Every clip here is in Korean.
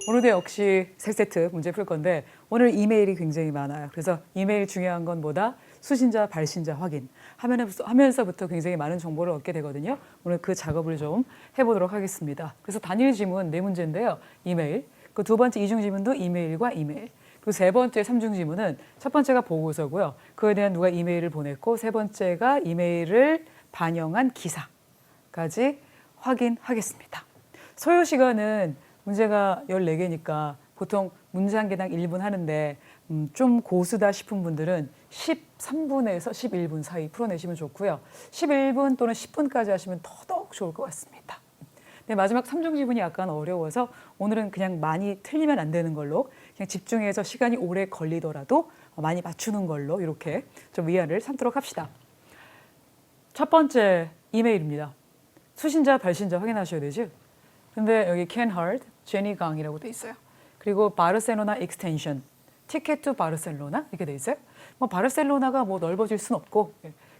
오늘도 역시 세 세트 문제 풀 건데 오늘 이메일이 굉장히 많아요. 그래서 이메일 중요한 건 뭐다? 수신자, 발신자 확인 하면서부터 굉장히 많은 정보를 얻게 되거든요. 오늘 그 작업을 좀 해보도록 하겠습니다. 그래서 단일 지문 네 문제인데요. 이메일. 그 두 번째 이중 지문도 이메일과 이메일. 그리고 세 번째 삼중 지문은 첫 번째가 보고서고요. 그에 대한 누가 이메일을 보냈고 세 번째가 이메일을 반영한 기사까지 확인하겠습니다. 소요 시간은 문제가 14개니까 보통 문제 한 개당 1분 하는데 좀 고수다 싶은 분들은 13분에서 11분 사이 풀어내시면 좋고요. 11분 또는 10분까지 하시면 더더욱 좋을 것 같습니다. 네, 마지막 삼중 지문이 약간 어려워서 오늘은 그냥 많이 틀리면 안 되는 걸로 그냥 집중해서 시간이 오래 걸리더라도 많이 맞추는 걸로 이렇게 좀 위안을 삼도록 합시다. 첫 번째 이메일입니다. 수신자, 발신자 확인하셔야 되죠. 근데 여기 Ken Hart, 제니 강이라고 돼 있어요. 그리고 바르셀로나 익스텐션, 티켓 투 바르셀로나 이렇게 돼 있어요. 뭐 바르셀로나가 뭐 넓어질 순 없고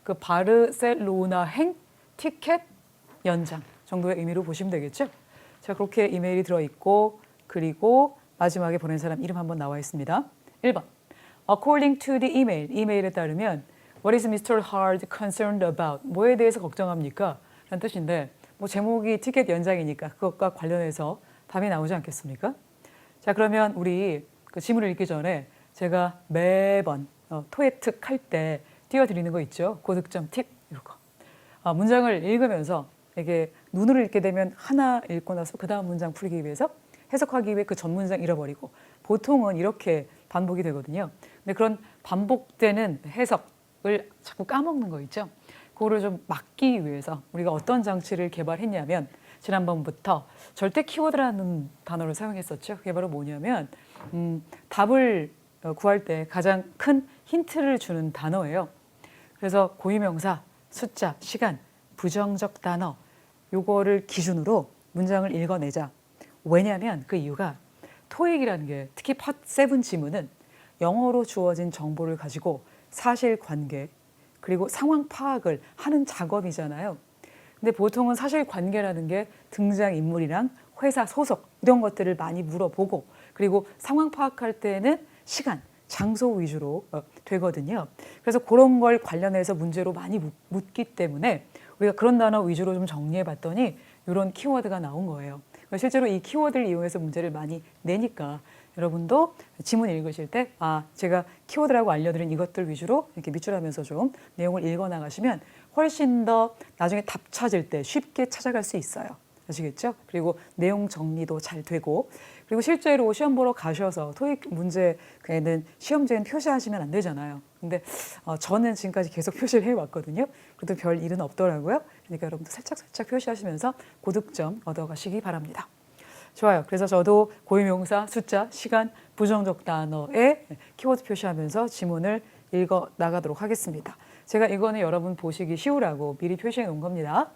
그 바르셀로나행 티켓 연장 정도의 의미로 보시면 되겠죠. 자, 그렇게 이메일이 들어있고 그리고 마지막에 보낸 사람 이름 한번 나와 있습니다. 1번 According to the email, 이메일에 따르면 What is Mr. Hart concerned about? 뭐에 대해서 걱정합니까? 라는 뜻인데 뭐 제목이 티켓 연장이니까 그것과 관련해서 답이 나오지 않겠습니까? 자, 그러면 우리 그 지문을 읽기 전에 제가 매번 토해특 할 때 띄워드리는 거 있죠. 고득점 팁 이거. 문장을 읽으면서 이게 눈으로 읽게 되면 하나 읽고 나서 그 다음 문장 풀기 위해서 해석하기 위해 그 전 문장 잃어버리고 보통은 이렇게 반복이 되거든요. 근데 그런 반복되는 해석을 자꾸 까먹는 거 있죠. 그거를 좀 막기 위해서 우리가 어떤 장치를 개발했냐면 지난번부터 절대 키워드라는 단어를 사용했었죠. 그게 바로 뭐냐면 답을 구할 때 가장 큰 힌트를 주는 단어예요. 그래서 고유명사, 숫자, 시간, 부정적 단어 요거를 기준으로 문장을 읽어내자. 왜냐하면 그 이유가 토익이라는 게 특히 팟7 지문은 영어로 주어진 정보를 가지고 사실관계 그리고 상황 파악을 하는 작업이잖아요. 근데 보통은 사실관계라는 게 등장인물이랑 회사 소속 이런 것들을 많이 물어보고 그리고 상황 파악할 때는 시간, 장소 위주로 되거든요. 그래서 그런 걸 관련해서 문제로 많이 묻기 때문에 우리가 그런 단어 위주로 좀 정리해 봤더니 이런 키워드가 나온 거예요. 실제로 이 키워드를 이용해서 문제를 많이 내니까 여러분도 지문 읽으실 때 제가 키워드라고 알려드린 이것들 위주로 이렇게 밑줄하면서 좀 내용을 읽어나가시면 훨씬 더 나중에 답 찾을 때 쉽게 찾아갈 수 있어요. 아시겠죠? 그리고 내용 정리도 잘 되고 그리고 실제로 시험 보러 가셔서 토익 문제에는 시험지에는 표시하시면 안 되잖아요. 근데 저는 지금까지 계속 표시를 해왔거든요. 그래도 별 일은 없더라고요. 그러니까 여러분도 살짝 표시하시면서 고득점 얻어가시기 바랍니다. 좋아요. 그래서 저도 고유명사, 숫자, 시간, 부정적 단어에 키워드 표시하면서 지문을 읽어 나가도록 하겠습니다. 제가 이거는 여러분 보시기 쉬우라고 미리 표시해 놓은 겁니다.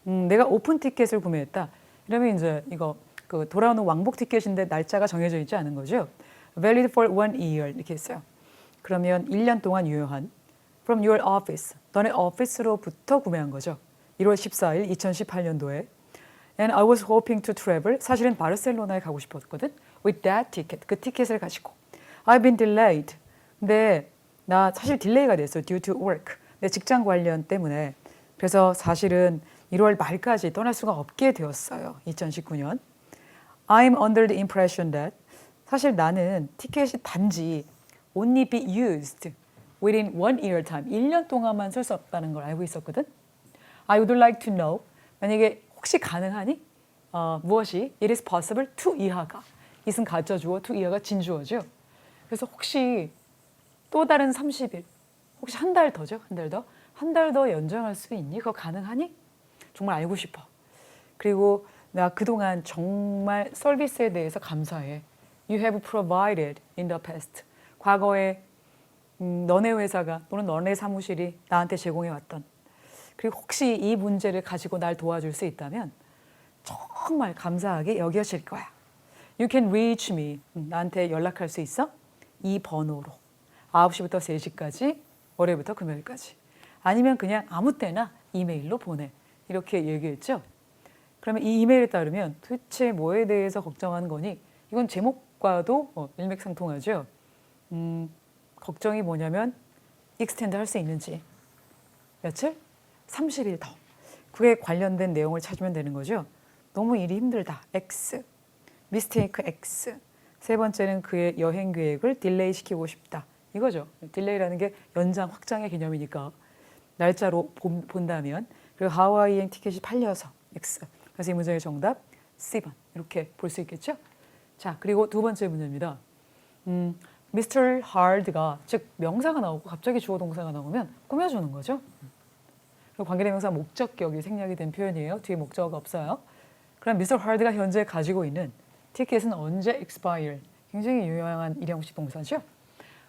내가 오픈 티켓을 구매했다. 이러면 이제 이거 그 돌아오는 왕복 티켓인데 날짜가 정해져 있지 않은 거죠. Valid for 1 year 이렇게 했어요. 그러면 1년 동안 유효한 from your office, 너네 오피스로부터 구매한 거죠. 1월 14일 2018년도에 And I was hoping to travel. 사실은 바르셀로나에 가고 싶었거든. With that ticket. 그 티켓을 가지고. I've been delayed. 근데 나 사실 딜레이가 됐어. Due to work. 내 직장 관련 때문에. 그래서 사실은 1월 말까지 떠날 수가 없게 되었어요. 2019년. I'm under the impression that 사실 나는 티켓이 단지 only be used within 1 year time. 1년 동안만 쓸 수 없다는 걸 알고 있었거든. I would like to know. 만약에 혹시 가능하니? 무엇이? It is possible to 이하가. it은 가짜 주어, to 이하가 진주어죠. 그래서 혹시 또 다른 30일, 혹시 한 달 더죠? 한 달 더? 한 달 더 연장할 수 있니? 그거 가능하니? 정말 알고 싶어. 그리고 나 그동안 정말 서비스에 대해서 감사해. You have provided in the past. 과거에 너네 회사가 또는 너네 사무실이 나한테 제공해왔던 그리고 혹시 이 문제를 가지고 날 도와줄 수 있다면 정말 감사하게 여겨질 거야. You can reach me. 나한테 연락할 수 있어? 이 번호로. 9시부터 3시까지, 월요일부터 금요일까지. 아니면 그냥 아무 때나 이메일로 보내. 이렇게 얘기했죠. 그러면 이 이메일에 따르면 도대체 뭐에 대해서 걱정하는 거니? 이건 제목과도 일맥상통하죠. 걱정이 뭐냐면 익스텐드 할 수 있는지 며칠? 30일 더. 그에 관련된 내용을 찾으면 되는 거죠. 너무 일이 힘들다. X. 미스테이크 X. 세 번째는 그의 여행 계획을 딜레이 시키고 싶다. 이거죠. 딜레이라는 게 연장, 확장의 개념이니까 날짜로 본다면 그리고 하와이행 티켓이 팔려서 X. 그래서 이 문제의 정답 C번 이렇게 볼 수 있겠죠. 자, 그리고 두 번째 문제입니다. 미스터 하드가 즉 명사가 나오고 갑자기 주어 동사가 나오면 꾸며주는 거죠. 그리고 관계대명사 목적격이 생략이 된 표현이에요. 뒤에 목적어가 없어요. 그럼 미스터 하드가 현재 가지고 있는 티켓은 언제 expire? 굉장히 유용한 일형식 동사죠.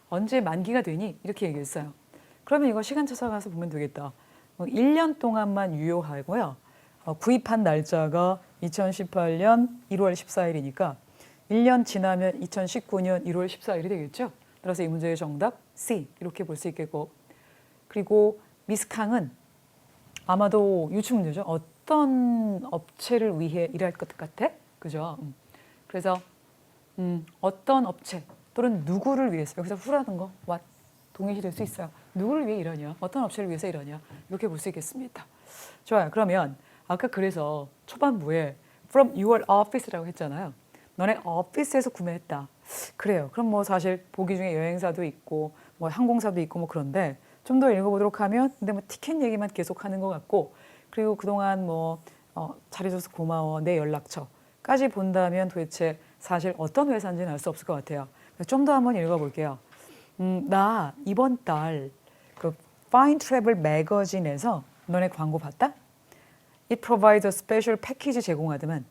언제 만기가 되니? 이렇게 얘기했어요. 그러면 이거 시간 찾아가서 보면 되겠다. 1년 동안만 유효하고요. 구입한 날짜가 2018년 1월 14일이니까 1년 지나면 2019년 1월 14일이 되겠죠. 따라서 이 문제의 정답 C 이렇게 볼 수 있겠고 그리고 미스캉은 아마도 유추 문제죠. 어떤 업체를 위해 일할 것 같아? 그죠? 그래서 어떤 업체 또는 누구를 위해서 여기서 who라는 거 what 동일시 될 수 있어요. 누구를 위해 일하냐? 어떤 업체를 위해서 일하냐? 이렇게 볼 수 있겠습니다. 좋아요. 그러면 아까 그래서 초반부에 from your office라고 했잖아요. 너네 오피스에서 구매했다. 그래요. 그럼 뭐 사실 보기 중에 여행사도 있고 뭐 항공사도 있고 뭐 그런데 좀 더 읽어보도록 하면 근데 뭐 티켓 얘기만 계속 하는 것 같고 그리고 그동안 뭐 잘해줘서 고마워 내 연락처까지 본다면 도대체 사실 어떤 회사인지는 알 수 없을 것 같아요. 좀 더 한번 읽어볼게요. 나 이번 달 그 Fine Travel 매거진에서 너네 광고 봤다? It provides a special package 제공하더만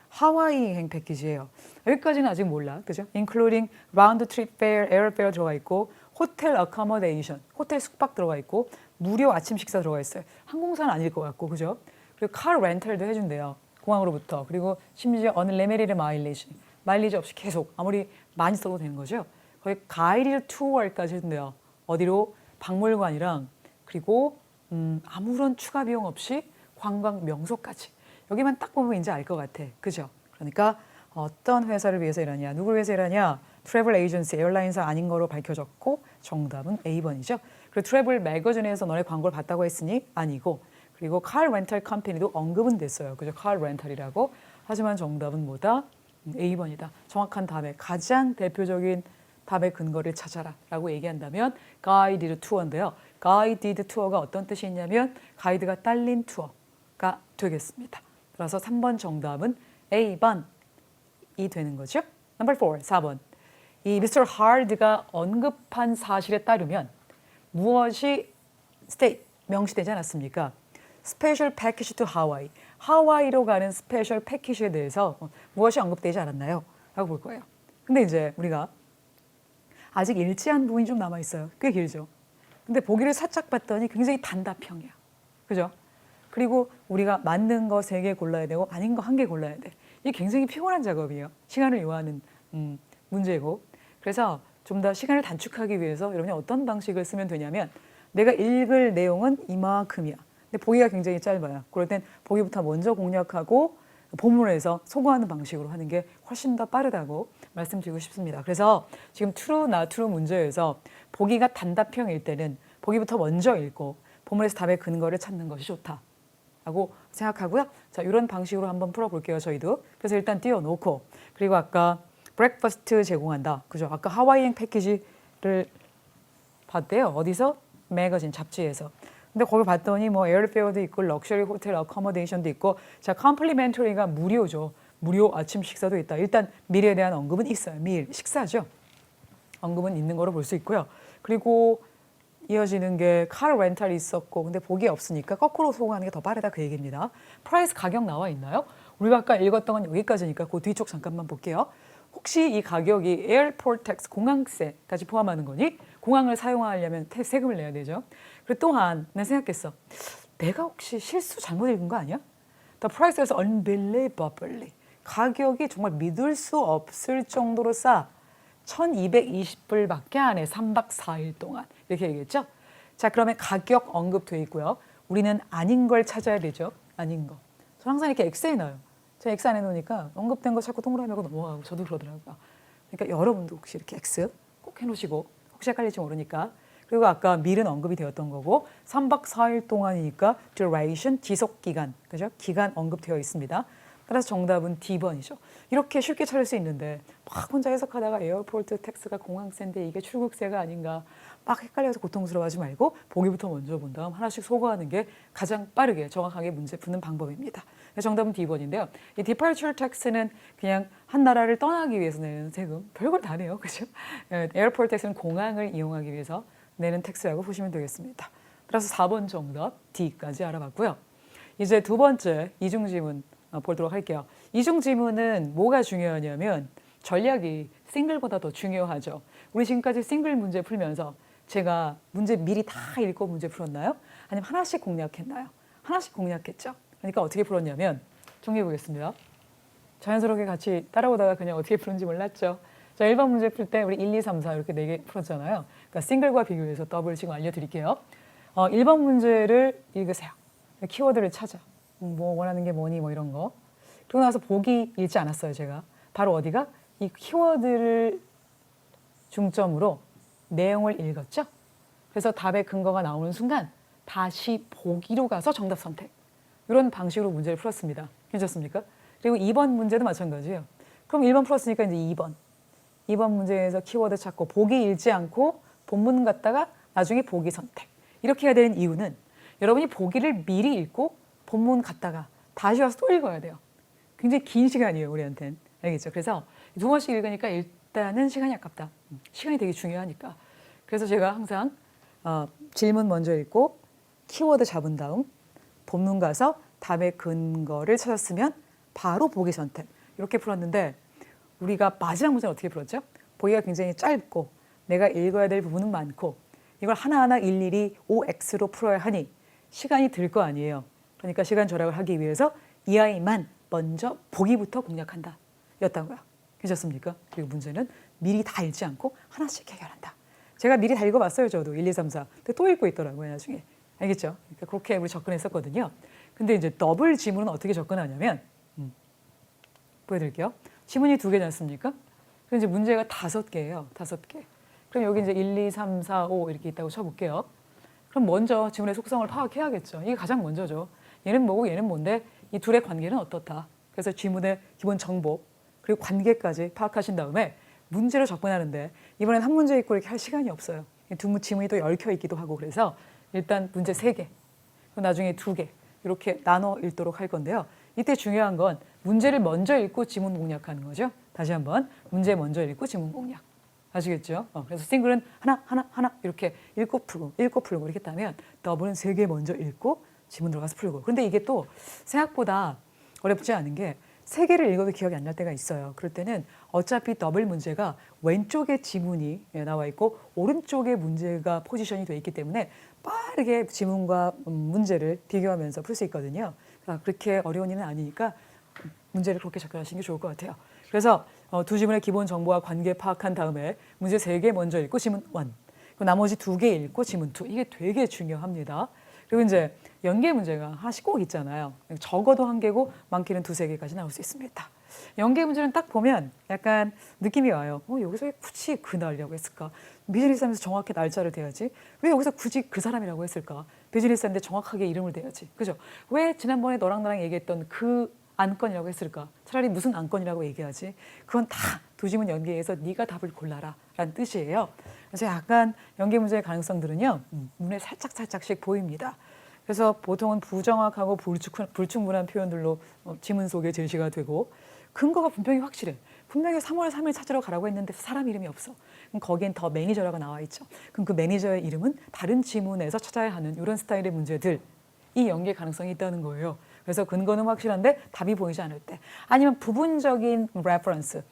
하와이행 패키지예요. 여기까지는 아직 몰라, 그죠? Including round trip fare, airfare 들어가 있고, 호텔 accommodation, 호텔 숙박 들어가 있고, 무료 아침 식사 들어가 있어요. 항공사는 아닐 것 같고, 그죠? 그리고 car rental도 해준대요. 공항으로부터. 그리고 심지어 unlimited mileage, 마일리지 없이 계속 아무리 많이 써도 되는 거죠. 거기 guided tour까지 해준대요. 어디로? 박물관이랑 그리고 아무런 추가 비용 없이 관광 명소까지. 여기만 딱 보면 이제 알 것 같아. 그죠? 그러니까 어떤 회사를 위해서 일하냐, 누구를 위해서 일하냐, 트래블 에이전시, 에어라인사 아닌 거로 밝혀졌고 정답은 A번이죠. 그리고 트래블 매거진에서 너네 광고를 봤다고 했으니 아니고 그리고 칼 렌탈 컴퍼니도 언급은 됐어요. 그죠? 칼 렌탈이라고. 하지만 정답은 뭐다? A번이다. 정확한 답의 가장 대표적인 답의 근거를 찾아라 라고 얘기한다면 가이디드 투어인데요. 가이디드 투어가 어떤 뜻이 있냐면 가이드가 딸린 투어가 되겠습니다. 따라서 3번 정답은 A번이 되는 거죠. 넘버 4, 4번. 이 미스터 하드가 언급한 사실에 따르면 무엇이 state, 명시되지 않았습니까? 스페셜 패키지 투 하와이. 하와이로 가는 스페셜 패키지에 대해서 무엇이 언급되지 않았나요? 라고 볼 거예요. 근데 이제 우리가 아직 읽지한 부분이 좀 남아있어요. 꽤 길죠. 근데 보기를 살짝 봤더니 굉장히 단답형이야. 그죠? 그리고 우리가 맞는 거 3개 골라야 되고 아닌 거 1개 골라야 돼. 이게 굉장히 피곤한 작업이에요. 시간을 요하는 문제고. 그래서 좀 더 시간을 단축하기 위해서 여러분이 어떤 방식을 쓰면 되냐면 내가 읽을 내용은 이만큼이야. 근데 보기가 굉장히 짧아요. 그럴 땐 보기부터 먼저 공략하고 본문에서 소거하는 방식으로 하는 게 훨씬 더 빠르다고 말씀드리고 싶습니다. 그래서 지금 true, not true 문제에서 보기가 단답형일 때는 보기부터 먼저 읽고 본문에서 답의 근거를 찾는 것이 좋다라고 생각하고요. 자, 이런 방식으로 한번 풀어볼게요. 저희도. 그래서 일단 띄워놓고 그리고 아까 브렉퍼스트 제공한다. 그죠? 아까 하와이행 패키지를 봤대요. 어디서? 매거진 잡지에서. 근데 거기 봤더니 뭐 에어페어도 있고 럭셔리 호텔 어커머데이션도 있고 자 컴플리멘터리가 무료죠. 무료 아침 식사도 있다. 일단 밀에 대한 언급은 있어요. 밀 식사죠. 언급은 있는 거로 볼 수 있고요. 그리고 이어지는 게 칼 렌탈이 있었고 근데 복이 없으니까 거꾸로 소거하는 게 더 빠르다 그 얘기입니다. 프라이스 가격 나와 있나요? 우리가 아까 읽었던 건 여기까지니까 그 뒤쪽 잠깐만 볼게요. 혹시 이 가격이 에어포트 텍스 공항세까지 포함하는 거니? 공항을 사용하려면 세금을 내야 되죠. 그리고 또한 난 생각했어. 내가 혹시 실수 잘못 읽은 거 아니야? The price에서 unbelievably 가격이 정말 믿을 수 없을 정도로 싸. 1220불밖에 안 해. 3박 4일 동안. 이렇게 얘기했죠. 자, 그러면 가격 언급돼 있고요. 우리는 아닌 걸 찾아야 되죠. 아닌 거. 저는 항상 이렇게 X에 넣어요. 제가 X 안 해놓으니까 언급된 거 자꾸 동그라미하고 넘어가고 저도 그러더라고요. 그러니까 여러분도 혹시 이렇게 X 꼭 해놓으시고 혹시 헷갈릴지 모르니까. 그리고 아까 밀은 언급이 되었던 거고 3박 4일 동안이니까 duration, 지속기간, 그죠? 기간 언급되어 있습니다. 따라서 정답은 D번이죠. 이렇게 쉽게 찾을 수 있는데 막 혼자 해석하다가 에어포트 텍스가 공항세인데 이게 출국세가 아닌가 막 헷갈려서 고통스러워하지 말고 보기부터 먼저 본 다음 하나씩 소거하는 게 가장 빠르게 정확하게 문제 푸는 방법입니다. 정답은 D번인데요. 이 departure tax는 그냥 한 나라를 떠나기 위해서 내는 세금, 별걸 다 내요. 그죠? 에어포트 텍스는 공항을 이용하기 위해서 내는 텍스라고 보시면 되겠습니다. 따라서 4번 정답 D까지 알아봤고요. 이제 두 번째 이중지문 보도록 할게요. 이중지문은 뭐가 중요하냐면 전략이 싱글보다 더 중요하죠. 우리 지금까지 싱글 문제 풀면서 제가 문제 미리 다 읽고 문제 풀었나요? 아니면 하나씩 공략했나요? 하나씩 공략했죠. 그러니까 어떻게 풀었냐면 정리해 보겠습니다. 자연스럽게 같이 따라오다가 그냥 어떻게 푸는지 몰랐죠. 자, 1번 문제 풀 때 우리 1, 2, 3, 4 이렇게 4개 풀었잖아요. 그러니까 싱글과 비교해서 더블 지금 알려드릴게요. 1번 문제를 읽으세요. 키워드를 찾아. 뭐 원하는 게 뭐니 뭐 이런 거. 그러고 나서 보기 읽지 않았어요, 제가. 바로 어디가? 이 키워드를 중점으로 내용을 읽었죠. 그래서 답의 근거가 나오는 순간 다시 보기로 가서 정답 선택. 이런 방식으로 문제를 풀었습니다. 괜찮습니까? 그리고 2번 문제도 마찬가지예요. 그럼 1번 풀었으니까 이제 2번. 2번 문제에서 키워드 찾고 보기 읽지 않고 본문 갔다가 나중에 보기 선택. 이렇게 해야 되는 이유는 여러분이 보기를 미리 읽고 본문 갔다가 다시 와서 또 읽어야 돼요. 굉장히 긴 시간이에요, 우리한테는. 알겠죠? 그래서 두 번씩 읽으니까 일단은 시간이 아깝다. 시간이 되게 중요하니까. 그래서 제가 항상 질문 먼저 읽고 키워드 잡은 다음 본문 가서 답의 근거를 찾았으면 바로 보기 선택. 이렇게 풀었는데 우리가 마지막 문제는 어떻게 풀었죠? 보기가 굉장히 짧고 내가 읽어야 될 부분은 많고 이걸 하나하나 일일이 OX로 풀어야 하니 시간이 들 거 아니에요. 그러니까 시간 절약을 하기 위해서 이 아이만 먼저 보기부터 공략한다. 였다고요. 괜찮습니까? 그리고 문제는 미리 다 읽지 않고 하나씩 해결한다. 제가 미리 다 읽어봤어요. 저도 1, 2, 3, 4. 근데 또 읽고 있더라고요. 나중에. 알겠죠? 그러니까 그렇게 우리 접근했었거든요. 근데 이제 더블 지문은 어떻게 접근하냐면 보여드릴게요. 지문이 2개지 않습니까? 그럼 이제 문제가 5개예요. 5개. 그럼 여기 이제 1, 2, 3, 4, 5 이렇게 있다고 쳐볼게요. 그럼 먼저 지문의 속성을 파악해야겠죠. 이게 가장 먼저죠. 얘는 뭐고 얘는 뭔데 이 둘의 관계는 어떻다. 그래서 지문의 기본 정보 그리고 관계까지 파악하신 다음에 문제로 접근하는데 이번엔 한 문제 읽고 이렇게 할 시간이 없어요. 두 지문이 또 얽혀 있기도 하고 그래서 일단 문제 3개, 나중에 2개 이렇게 나눠 읽도록 할 건데요. 이때 중요한 건 문제를 먼저 읽고 지문 공략하는 거죠. 다시 한번 문제 먼저 읽고 지문 공략. 아시겠죠? 그래서 싱글은 하나 이렇게 읽고 풀고 이렇게 했다면 더블은 3개 먼저 읽고 지문 들어가서 풀고. 그런데 이게 또 생각보다 어렵지 않은 게 3개를 읽어도 기억이 안 날 때가 있어요. 그럴 때는 어차피 더블 문제가 왼쪽에 지문이 나와 있고 오른쪽에 문제가 포지션이 돼 있기 때문에 빠르게 지문과 문제를 비교하면서 풀 수 있거든요. 그렇게 어려운 일은 아니니까 문제를 그렇게 접근하시는 게 좋을 것 같아요. 그래서 두 지문의 기본 정보와 관계 파악한 다음에 문제 3개 먼저 읽고 지문 1, 나머지 2개 읽고 지문 2. 이게 되게 중요합니다. 그리고 이제 연계 문제가 하나씩 꼭 있잖아요. 적어도 1개고 많게는 2, 3개까지 나올 수 있습니다. 연계 문제는 딱 보면 약간 느낌이 와요. 여기서 왜 굳이 그 날이라고 했을까? 비즈니스 하면서 정확히 날짜를 대야지. 왜 여기서 굳이 그 사람이라고 했을까? 비즈니스 하는데 정확하게 이름을 대야지. 그죠? 왜 지난번에 너랑 나랑 얘기했던 그 안건이라고 했을까? 차라리 무슨 안건이라고 얘기하지? 그건 다 두 지문 연계해서 네가 답을 골라라 라는 뜻이에요. 그래서 약간 연계 문제의 가능성들은요. 눈에 살짝씩 보입니다. 그래서 보통은 부정확하고 불충분한 표현들로 지문 속에 제시가 되고 근거가 분명히 확실해. 분명히 3월 3일 찾으러 가라고 했는데 사람 이름이 없어. 그럼 거기엔 더 매니저라고 나와 있죠. 그럼 그 매니저의 이름은 다른 지문에서 찾아야 하는 이런 스타일의 문제들. 이 연계 가능성이 있다는 거예요. 그래서 근거는 확실한데 답이 보이지 않을 때. 아니면 부분적인 레퍼런스,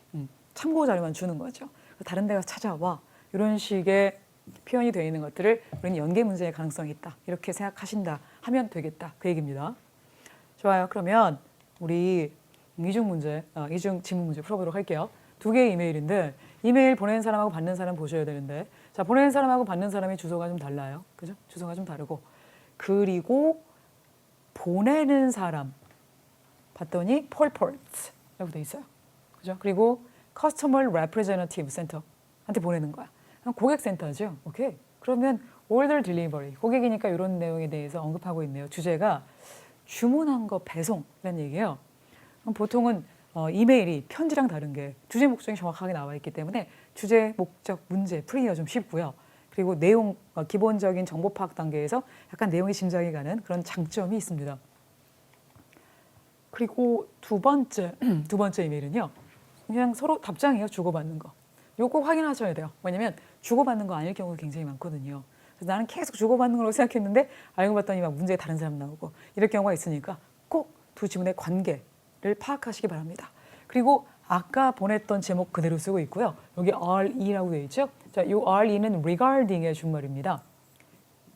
참고 자료만 주는 거죠. 다른 데 가서 찾아와. 이런 식의 표현이 되어 있는 것들을 우리는 연계 문제의 가능성이 있다. 이렇게 생각하신다 하면 되겠다. 그 얘기입니다. 좋아요. 그러면 우리 이중 지문 문제 풀어보도록 할게요. 2개의 이메일인데 이메일 보내는 사람하고 받는 사람 보셔야 되는데 자 보내는 사람하고 받는 사람의 주소가 좀 달라요. 그죠? 주소가 좀 다르고 그리고 보내는 사람 봤더니 폴포트라고 돼 있어요. 그죠? 그리고 Customer Representative Center한테 보내는 거야. 고객센터죠. 오케이. 그러면 Order Delivery, 고객이니까 이런 내용에 대해서 언급하고 있네요. 주제가 주문한 거 배송이라는 얘기예요. 그럼 보통은 이메일이 편지랑 다른 게 주제 목적이 정확하게 나와 있기 때문에 주제, 목적, 문제 풀기가 좀 쉽고요. 그리고 내용, 기본적인 정보 파악 단계에서 약간 내용이 짐작이 가는 그런 장점이 있습니다. 그리고 두 번째 이메일은요. 그냥 서로 답장이에요. 주고받는 거. 요거 꼭 확인하셔야 돼요. 왜냐면 주고받는 거 아닐 경우가 굉장히 많거든요. 그래서 나는 계속 주고받는 걸로 생각했는데 알고 봤더니 막 문제에 다른 사람 나오고 이럴 경우가 있으니까 꼭 두 지문의 관계를 파악하시기 바랍니다. 그리고 아까 보냈던 제목 그대로 쓰고 있고요. 여기 RE라고 되어 있죠. 자, 이 RE는 regarding의 준말입니다.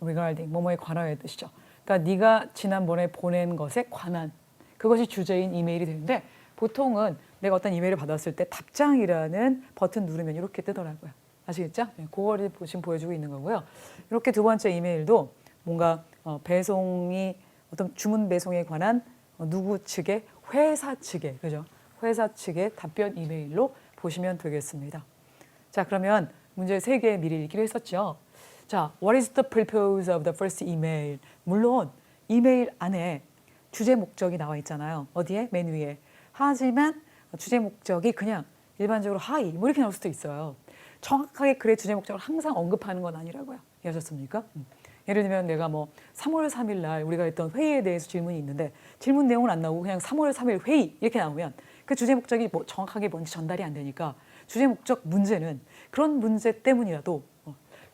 regarding, 뭐뭐에 관하여의 뜻이죠. 그러니까 네가 지난번에 보낸 것에 관한 그것이 주제인 이메일이 되는데 보통은 내가 어떤 이메일을 받았을 때 답장이라는 버튼 누르면 이렇게 뜨더라고요. 아시겠죠? 네, 그거를 지금 보여주고 있는 거고요. 이렇게 두 번째 이메일도 뭔가 배송이 어떤 주문 배송에 관한 누구 측의 회사 측의 그죠? 회사 측의 답변 이메일로 보시면 되겠습니다. 자, 그러면 문제 3개 미리 읽기로 했었죠. 자, what is the purpose of the first email? 물론 이메일 안에 주제 목적이 나와 있잖아요. 어디에? 맨 위에. 하지만 주제 목적이 그냥 일반적으로 hi 뭐 이렇게 나올 수도 있어요. 정확하게 글의 주제 목적을 항상 언급하는 건 아니라고요. 이해하셨습니까? 예를 들면 내가 뭐 3월 3일 날 우리가 했던 회의에 대해서 질문이 있는데 질문 내용은 안 나오고 그냥 3월 3일 회의 이렇게 나오면 그 주제 목적이 뭐 정확하게 뭔지 전달이 안 되니까 주제 목적 문제는 그런 문제 때문이라도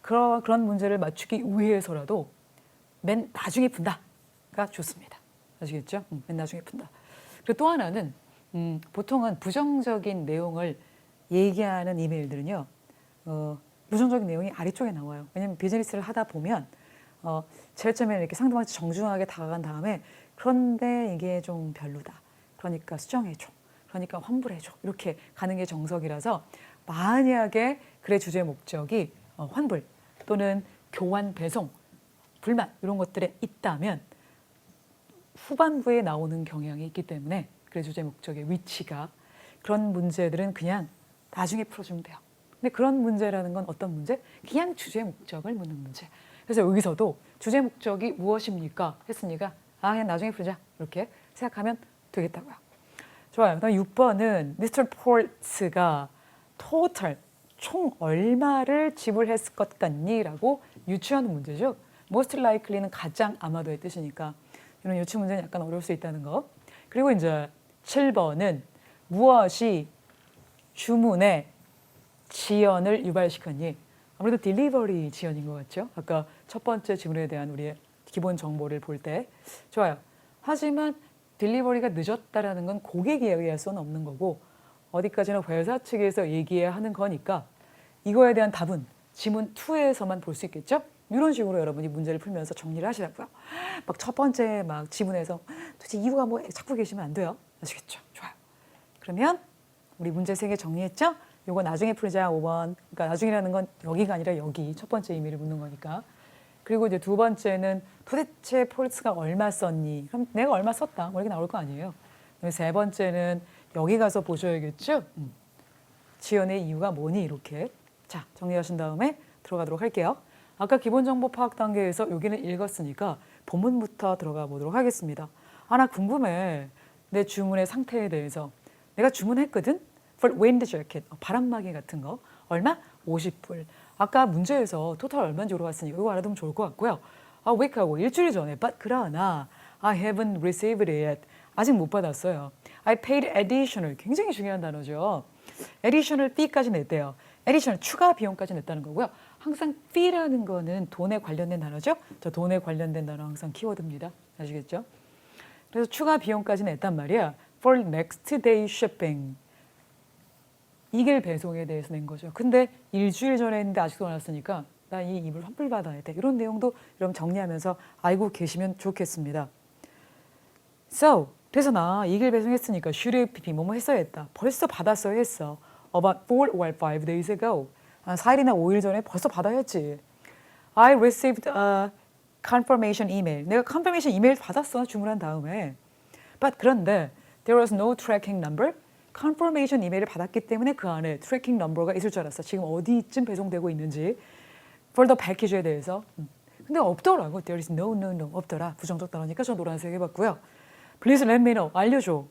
그런 문제를 맞추기 위해서라도 맨 나중에 푼다가 좋습니다. 아시겠죠? 맨 나중에 푼다. 그리고 또 하나는 보통은 부정적인 내용을 얘기하는 이메일들은요. 부정적인 내용이 아래쪽에 나와요. 왜냐하면 비즈니스를 하다 보면 제일 처음에 이렇게 상대방한테 정중하게 다가간 다음에 그런데 이게 좀 별로다. 그러니까 수정해줘. 그러니까 환불해줘. 이렇게 가는 게 정석이라서 만약에 글의 주제 목적이 환불 또는 교환 배송, 불만 이런 것들에 있다면 후반부에 나오는 경향이 있기 때문에 글의 주제 목적의 위치가 그런 문제들은 그냥 나중에 풀어주면 돼요. 근데 그런 문제라는 건 어떤 문제? 그냥 주제 목적을 묻는 문제. 그래서 여기서도 주제 목적이 무엇입니까? 했으니까 그냥 나중에 풀자 이렇게 생각하면 되겠다고요. 좋아요. 그다음 6번은 Mr. Ports가 total 총 얼마를 지불했을 것 같니? 라고 유추하는 문제죠. Most likely는 가장 아마도의 뜻이니까 이런 유추 문제는 약간 어려울 수 있다는 거. 그리고 이제 7번은 무엇이 주문의 지연을 유발시켰니? 아무래도 딜리버리 지연인 것 같죠? 아까 첫 번째 질문에 대한 우리의 기본 정보를 볼 때. 좋아요. 하지만 딜리버리가 늦었다라는 건 고객이 얘기할 수는 없는 거고 어디까지나 회사 측에서 얘기해야 하는 거니까 이거에 대한 답은 지문 2에서만 볼 수 있겠죠? 이런 식으로 여러분이 문제를 풀면서 정리를 하시라고요. 막 첫 번째 막 지문에서 도대체 이유가 뭐 찾고 계시면 안 돼요. 아시겠죠? 좋아요. 그러면 우리 문제 3개 정리했죠? 요거 나중에 풀자 5번. 그러니까 나중이라는 건 여기가 아니라 여기 첫 번째 의미를 묻는 거니까. 그리고 이제 두 번째는 도대체 폴스가 얼마 썼니? 그럼 내가 얼마 썼다. 뭐 이렇게 나올 거 아니에요. 세 번째는 여기 가서 보셔야겠죠? 지연의 이유가 뭐니? 이렇게. 자, 정리하신 다음에 들어가도록 할게요. 아까 기본정보 파악 단계에서 여기는 읽었으니까 본문부터 들어가 보도록 하겠습니다. 나 궁금해. 내 주문의 상태에 대해서. 내가 주문했거든? For wind jacket, 바람막이 같은 거. 얼마? 50불. 아까 문제에서 토탈 얼마인지 물어봤으니까 이거 알아두면 좋을 것 같고요. week하고 일주일 전에. But 그러나 I haven't received it yet. 아직 못 받았어요. I paid additional. 굉장히 중요한 단어죠. additional fee까지 냈대요. additional 추가 비용까지 냈다는 거고요. 항상 fee라는 거는 돈에 관련된 단어죠. 저 돈에 관련된 단어 항상 키워드입니다. 아시겠죠? 그래서 추가 비용까지 냈단 말이야. For next day shipping. 이길 배송에 대해서 낸 거죠. 근데 일주일 전에 했는데 아직도 안 왔으니까 나 이 이불 환불받아야 돼. 이런 내용도 여러분 정리하면서 알고 계시면 좋겠습니다. So, 그래서 나 이길 배송했으니까 should pp 뭐뭐 했어야 했다. 벌써 받았어야 했어. About 4 or 5 days ago. 한 4일이나 5일 전에 벌써 받아야지. I received a confirmation email. 내가 confirmation 이메일 받았어. 주문한 다음에. But 그런데 There was no tracking number. confirmation 이메일을 받았기 때문에 그 안에 트래킹 넘버가 있을 줄 알았어. 지금 어디쯤 배송되고 있는지 for the package에 대해서. 근데 없더라고. There is no 없더라. 부정적 단어니까 저 노란색 해봤고요. Please let me know. 알려줘.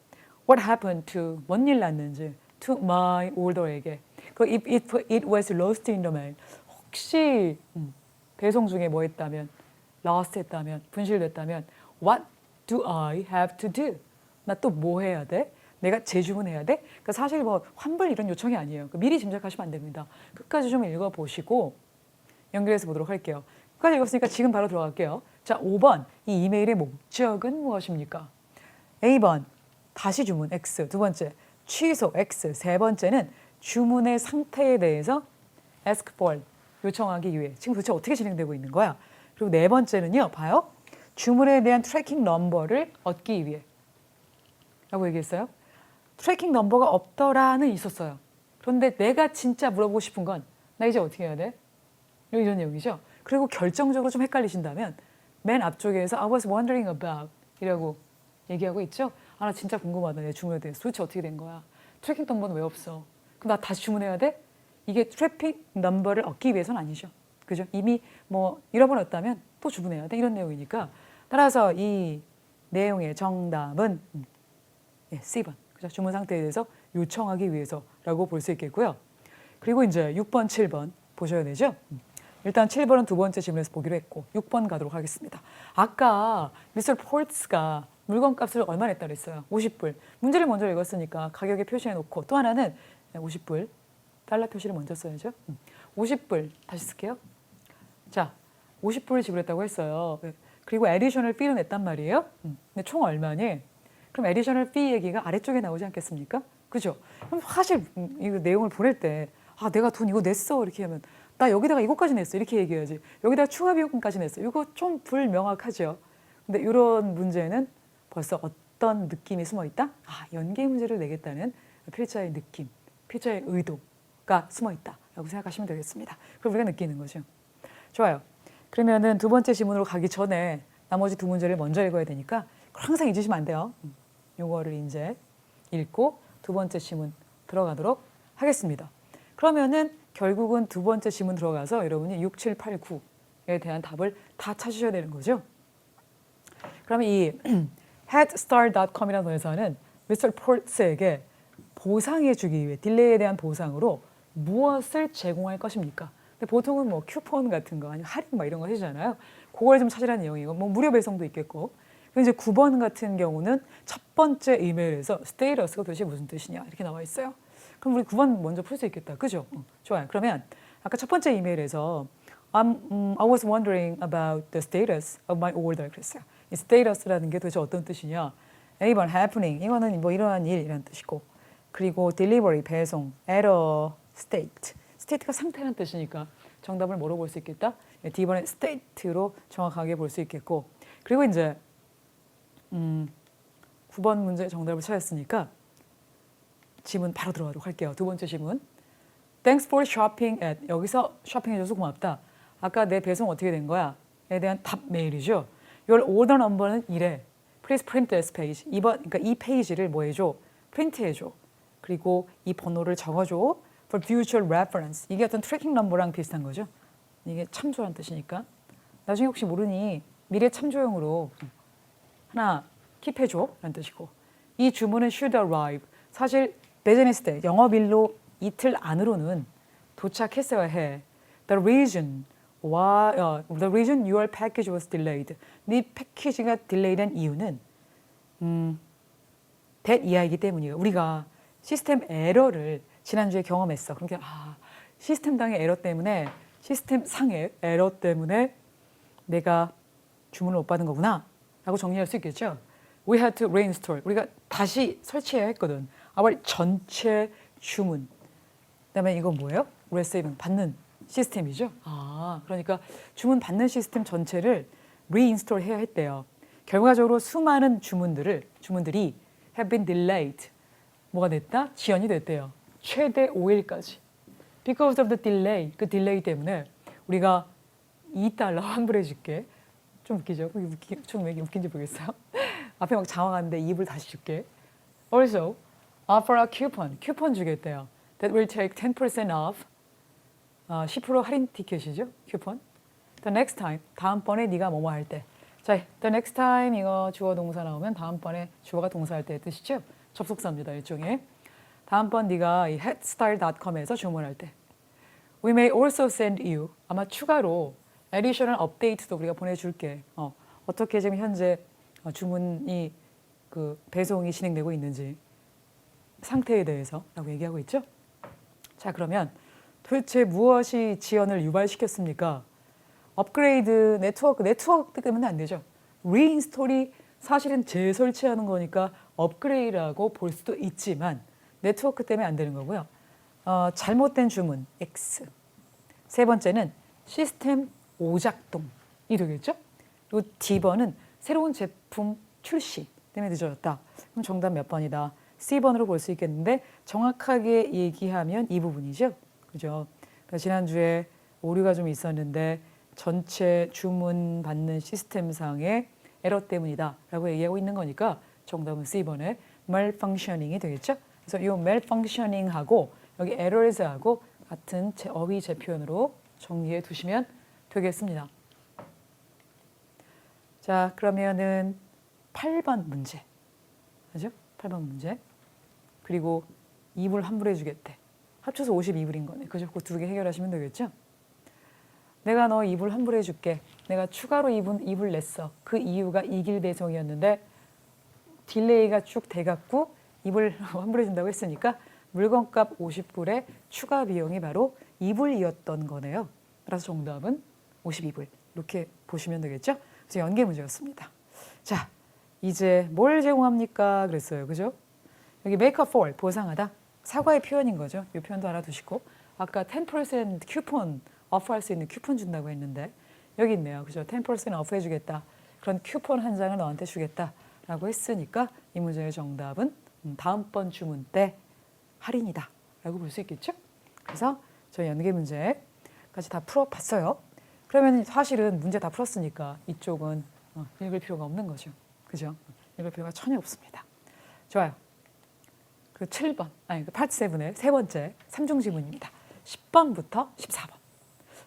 What happened to 뭔 일 났는지 to my order에게. 그 if it was lost in the mail. 혹시 배송 중에 뭐 했다면 lost 했다면 분실됐다면 what do I have to do? 나 또 뭐 해야 돼? 내가 재주문해야 돼? 그러니까 사실 뭐 환불 이런 요청이 아니에요. 그러니까 미리 짐작하시면 안 됩니다. 끝까지 좀 읽어보시고 연결해서 보도록 할게요. 끝까지 읽었으니까 지금 바로 들어갈게요. 자, 5번. 이 이메일의 목적은 무엇입니까? A번. 다시 주문 X. 두 번째. 취소 X. 세 번째는 주문의 상태에 대해서 ask for. 요청하기 위해. 지금 도대체 어떻게 진행되고 있는 거야? 그리고 네 번째는요. 봐요. 주문에 대한 트래킹 넘버를 얻기 위해. 라고 얘기했어요. 트래킹 넘버가 없더라는 있었어요. 그런데 내가 진짜 물어보고 싶은 건 나 이제 어떻게 해야 돼? 이런 내용이죠. 그리고 결정적으로 좀 헷갈리신다면 맨 앞쪽에서 I was wondering about 이라고 얘기하고 있죠. 아, 나 진짜 궁금하다. 내 주문에 대해서 도대체 어떻게 된 거야? 트래킹 넘버는 왜 없어? 그럼 나 다시 주문해야 돼? 이게 트래킹 넘버를 얻기 위해서는 아니죠. 그죠? 이미 뭐 잃어버렸다면 또 주문해야 돼. 이런 내용이니까. 따라서 이 내용의 정답은 C번. 그죠? 주문 상태에 대해서 요청하기 위해서라고 볼 수 있겠고요. 그리고 이제 6번, 7번 보셔야 되죠. 일단 7번은 두 번째 질문에서 보기로 했고 6번 가도록 하겠습니다. 아까 미스터 폴츠가 물건 값을 얼마 냈다 그랬어요. 50불. 문제를 먼저 읽었으니까 가격에 표시해 놓고 또 하나는 50불. 달러 표시를 먼저 써야죠. 50불. 다시 쓸게요. 자, 50불을 지불했다고 했어요. 그리고 에디셔널 피를 냈단 말이에요. 근데 총 얼마니? 그럼 에디셔널 피 얘기가 아래쪽에 나오지 않겠습니까? 그죠? 그럼 사실 이 내용을 보낼 때 아, 내가 돈 이거 냈어 이렇게 하면 나 여기다가 이거까지 냈어 이렇게 얘기해야지. 여기다가 추가 비용까지 냈어. 이거 좀 불명확하죠. 근데 이런 문제는 벌써 어떤 느낌이 숨어 있다? 아, 연계 문제를 내겠다는 필자의 느낌, 필자의 의도가 숨어 있다라고 생각하시면 되겠습니다. 그럼 우리가 느끼는 거죠. 좋아요. 그러면은 두 번째 지문으로 가기 전에 나머지 두 문제를 먼저 읽어야 되니까 항상 잊으시면 안 돼요. 요거를 이제 읽고 두 번째 지문 들어가도록 하겠습니다. 그러면은 결국은 두 번째 지문 들어가서 여러분이 6, 7, 8, 9에 대한 답을 다 찾으셔야 되는 거죠. 그러면 이 headstar.com이라는 회사는 미스터 폴츠에게 보상해 주기 위해 딜레이에 대한 보상으로 무엇을 제공할 것입니까? 근데 보통은 뭐 쿠폰 같은 거 아니면 할인 막 이런 거 해주잖아요. 그걸 좀 찾으라는 내용이고 뭐 무료 배송도 있겠고. 그리고 이제 9번 같은 경우는 첫 번째 이메일에서 스테이터스가 도대체 무슨 뜻이냐 이렇게 나와 있어요. 그럼 우리 9번 먼저 풀 수 있겠다. 그죠? 좋아요. 그러면 아까 첫 번째 이메일에서 I was wondering about the status of my order 그랬어요. 이 status라는 게 도대체 어떤 뜻이냐? A번 happening 이거는 뭐 이러한 일이라는 뜻이고 그리고 delivery 배송, error, state state가 상태라는 뜻이니까 정답을 뭐로 볼 수 있겠다? D번의 state로 정확하게 볼 수 있겠고 그리고 이제 9번 문제 정답을 찾았으니까 지문 바로 들어가도록 할게요. 두 번째 지문. Thanks for shopping at. 여기서 쇼핑해줘서 고맙다. 아까 내 배송 어떻게 된 거야? 에 대한 답 메일이죠. Your order number는 이래. Please print this page. 그러니까 이 페이지를 뭐 해줘? 프린트해줘. 그리고 이 번호를 적어줘. For future reference. 이게 어떤 트래킹 넘버랑 비슷한 거죠. 이게 참조란 뜻이니까. 나중에 혹시 모르니 미래 참조용으로 하나 킵해줘 라는 뜻이고 이 주문은 should arrive. 사실 비즈니스 때 영업일로 이틀 안으로는 도착했어야 해. The reason your package was delayed. 네 패키지가 딜레이된 이유는 that 이하이기 때문이에요. 우리가 시스템 에러를 지난주에 경험했어. 그러니까 시스템상의 에러 때문에 시스템상의 에러 때문에 내가 주문을 못 받은 거구나 라고 정리할 수 있겠죠. We had to reinstall. 우리가 다시 설치해야 했거든. our 전체 주문. 그다음에 이건 뭐예요? receiving 받는 시스템이죠. 그러니까 주문 받는 시스템 전체를 reinstall 해야 했대요. 결과적으로 수많은 주문들이 have been delayed. 뭐가 됐다? 지연이 됐대요. 최대 5일까지. Because of the delay. 그 딜레이 때문에 우리가 $2 환불해 줄게. 좀 웃기죠? 좀 왜 웃긴지 모르겠어요. 앞에 막 장황한데 입을 다시 줄게. Also, offer a coupon. 쿠폰 주겠대요. That will take 10% off. 10% 할인 티켓이죠. 쿠폰. The next time. 다음번에 네가 뭐뭐 할 때. 자, the next time 이거 주어 동사 나오면 다음번에 주어가 동사할 때의 뜻이죠. 접속사입니다. 일종의. 다음번 네가 이 headstyle.com에서 주문할 때. We may also send you. 아마 추가로 additional update도 우리가 보내줄게. 어떻게 지금 현재 주문이 그 배송이 진행되고 있는지 상태에 대해서라고 얘기하고 있죠. 자, 그러면 도대체 무엇이 지연을 유발시켰습니까? 업그레이드 네트워크 때문에 안 되죠. 리인스톨이 사실은 재설치하는 거니까 업그레이드라고 볼 수도 있지만 네트워크 때문에 안 되는 거고요. 잘못된 주문 X. 세 번째는 시스템 오작동이 되겠죠. 그리고 D번은 새로운 제품 출시 때문에 늦어졌다. 그럼 정답 몇 번이다? C번으로 볼 수 있겠는데 정확하게 얘기하면 이 부분이죠. 그죠? 그러니까 지난주에 오류가 좀 있었는데 전체 주문 받는 시스템상의 에러 때문이다 라고 얘기하고 있는 거니까 정답은 C번의 malfunctioning이 되겠죠. 그래서 이 malfunctioning하고 여기 errors하고 같은 어휘 재표현으로 정리해 두시면 되겠습니다. 자, 그러면은 8번 문제. 그죠? 8번 문제. 그리고 2불 환불해 주겠대. 합쳐서 52불인 거네. 그죠? 그 두 개 해결하시면 되겠죠? 내가 너 2불 환불해 줄게. 내가 추가로 2불 냈어. 그 이유가 이길 배송이었는데 딜레이가 쭉 돼갖고 2불 환불해 준다고 했으니까 물건값 50불에 추가 비용이 바로 2불이었던 거네요. 따라서 정답은 52불. 이렇게 보시면 되겠죠? 그래서 연계 문제였습니다. 자, 이제 뭘 제공합니까? 그랬어요. 그죠? 여기 make up for, 보상하다. 사과의 표현인 거죠. 이 표현도 알아두시고. 아까 10% 쿠폰, 어프할 수 있는 쿠폰 준다고 했는데 여기 있네요. 그죠? 10% 어프 해주겠다. 그런 쿠폰 한 장을 너한테 주겠다. 라고 했으니까 이 문제의 정답은 다음번 주문 때 할인이다. 라고 볼 수 있겠죠? 그래서 저희 연계 문제까지 다 풀어봤어요. 그러면 사실은 문제 다 풀었으니까 이쪽은 읽을 필요가 없는 거죠. 그죠? 읽을 필요가 전혀 없습니다. 좋아요. 그 7번, 그 파트 7의 세 번째 3중 지문입니다. 10번부터 14번.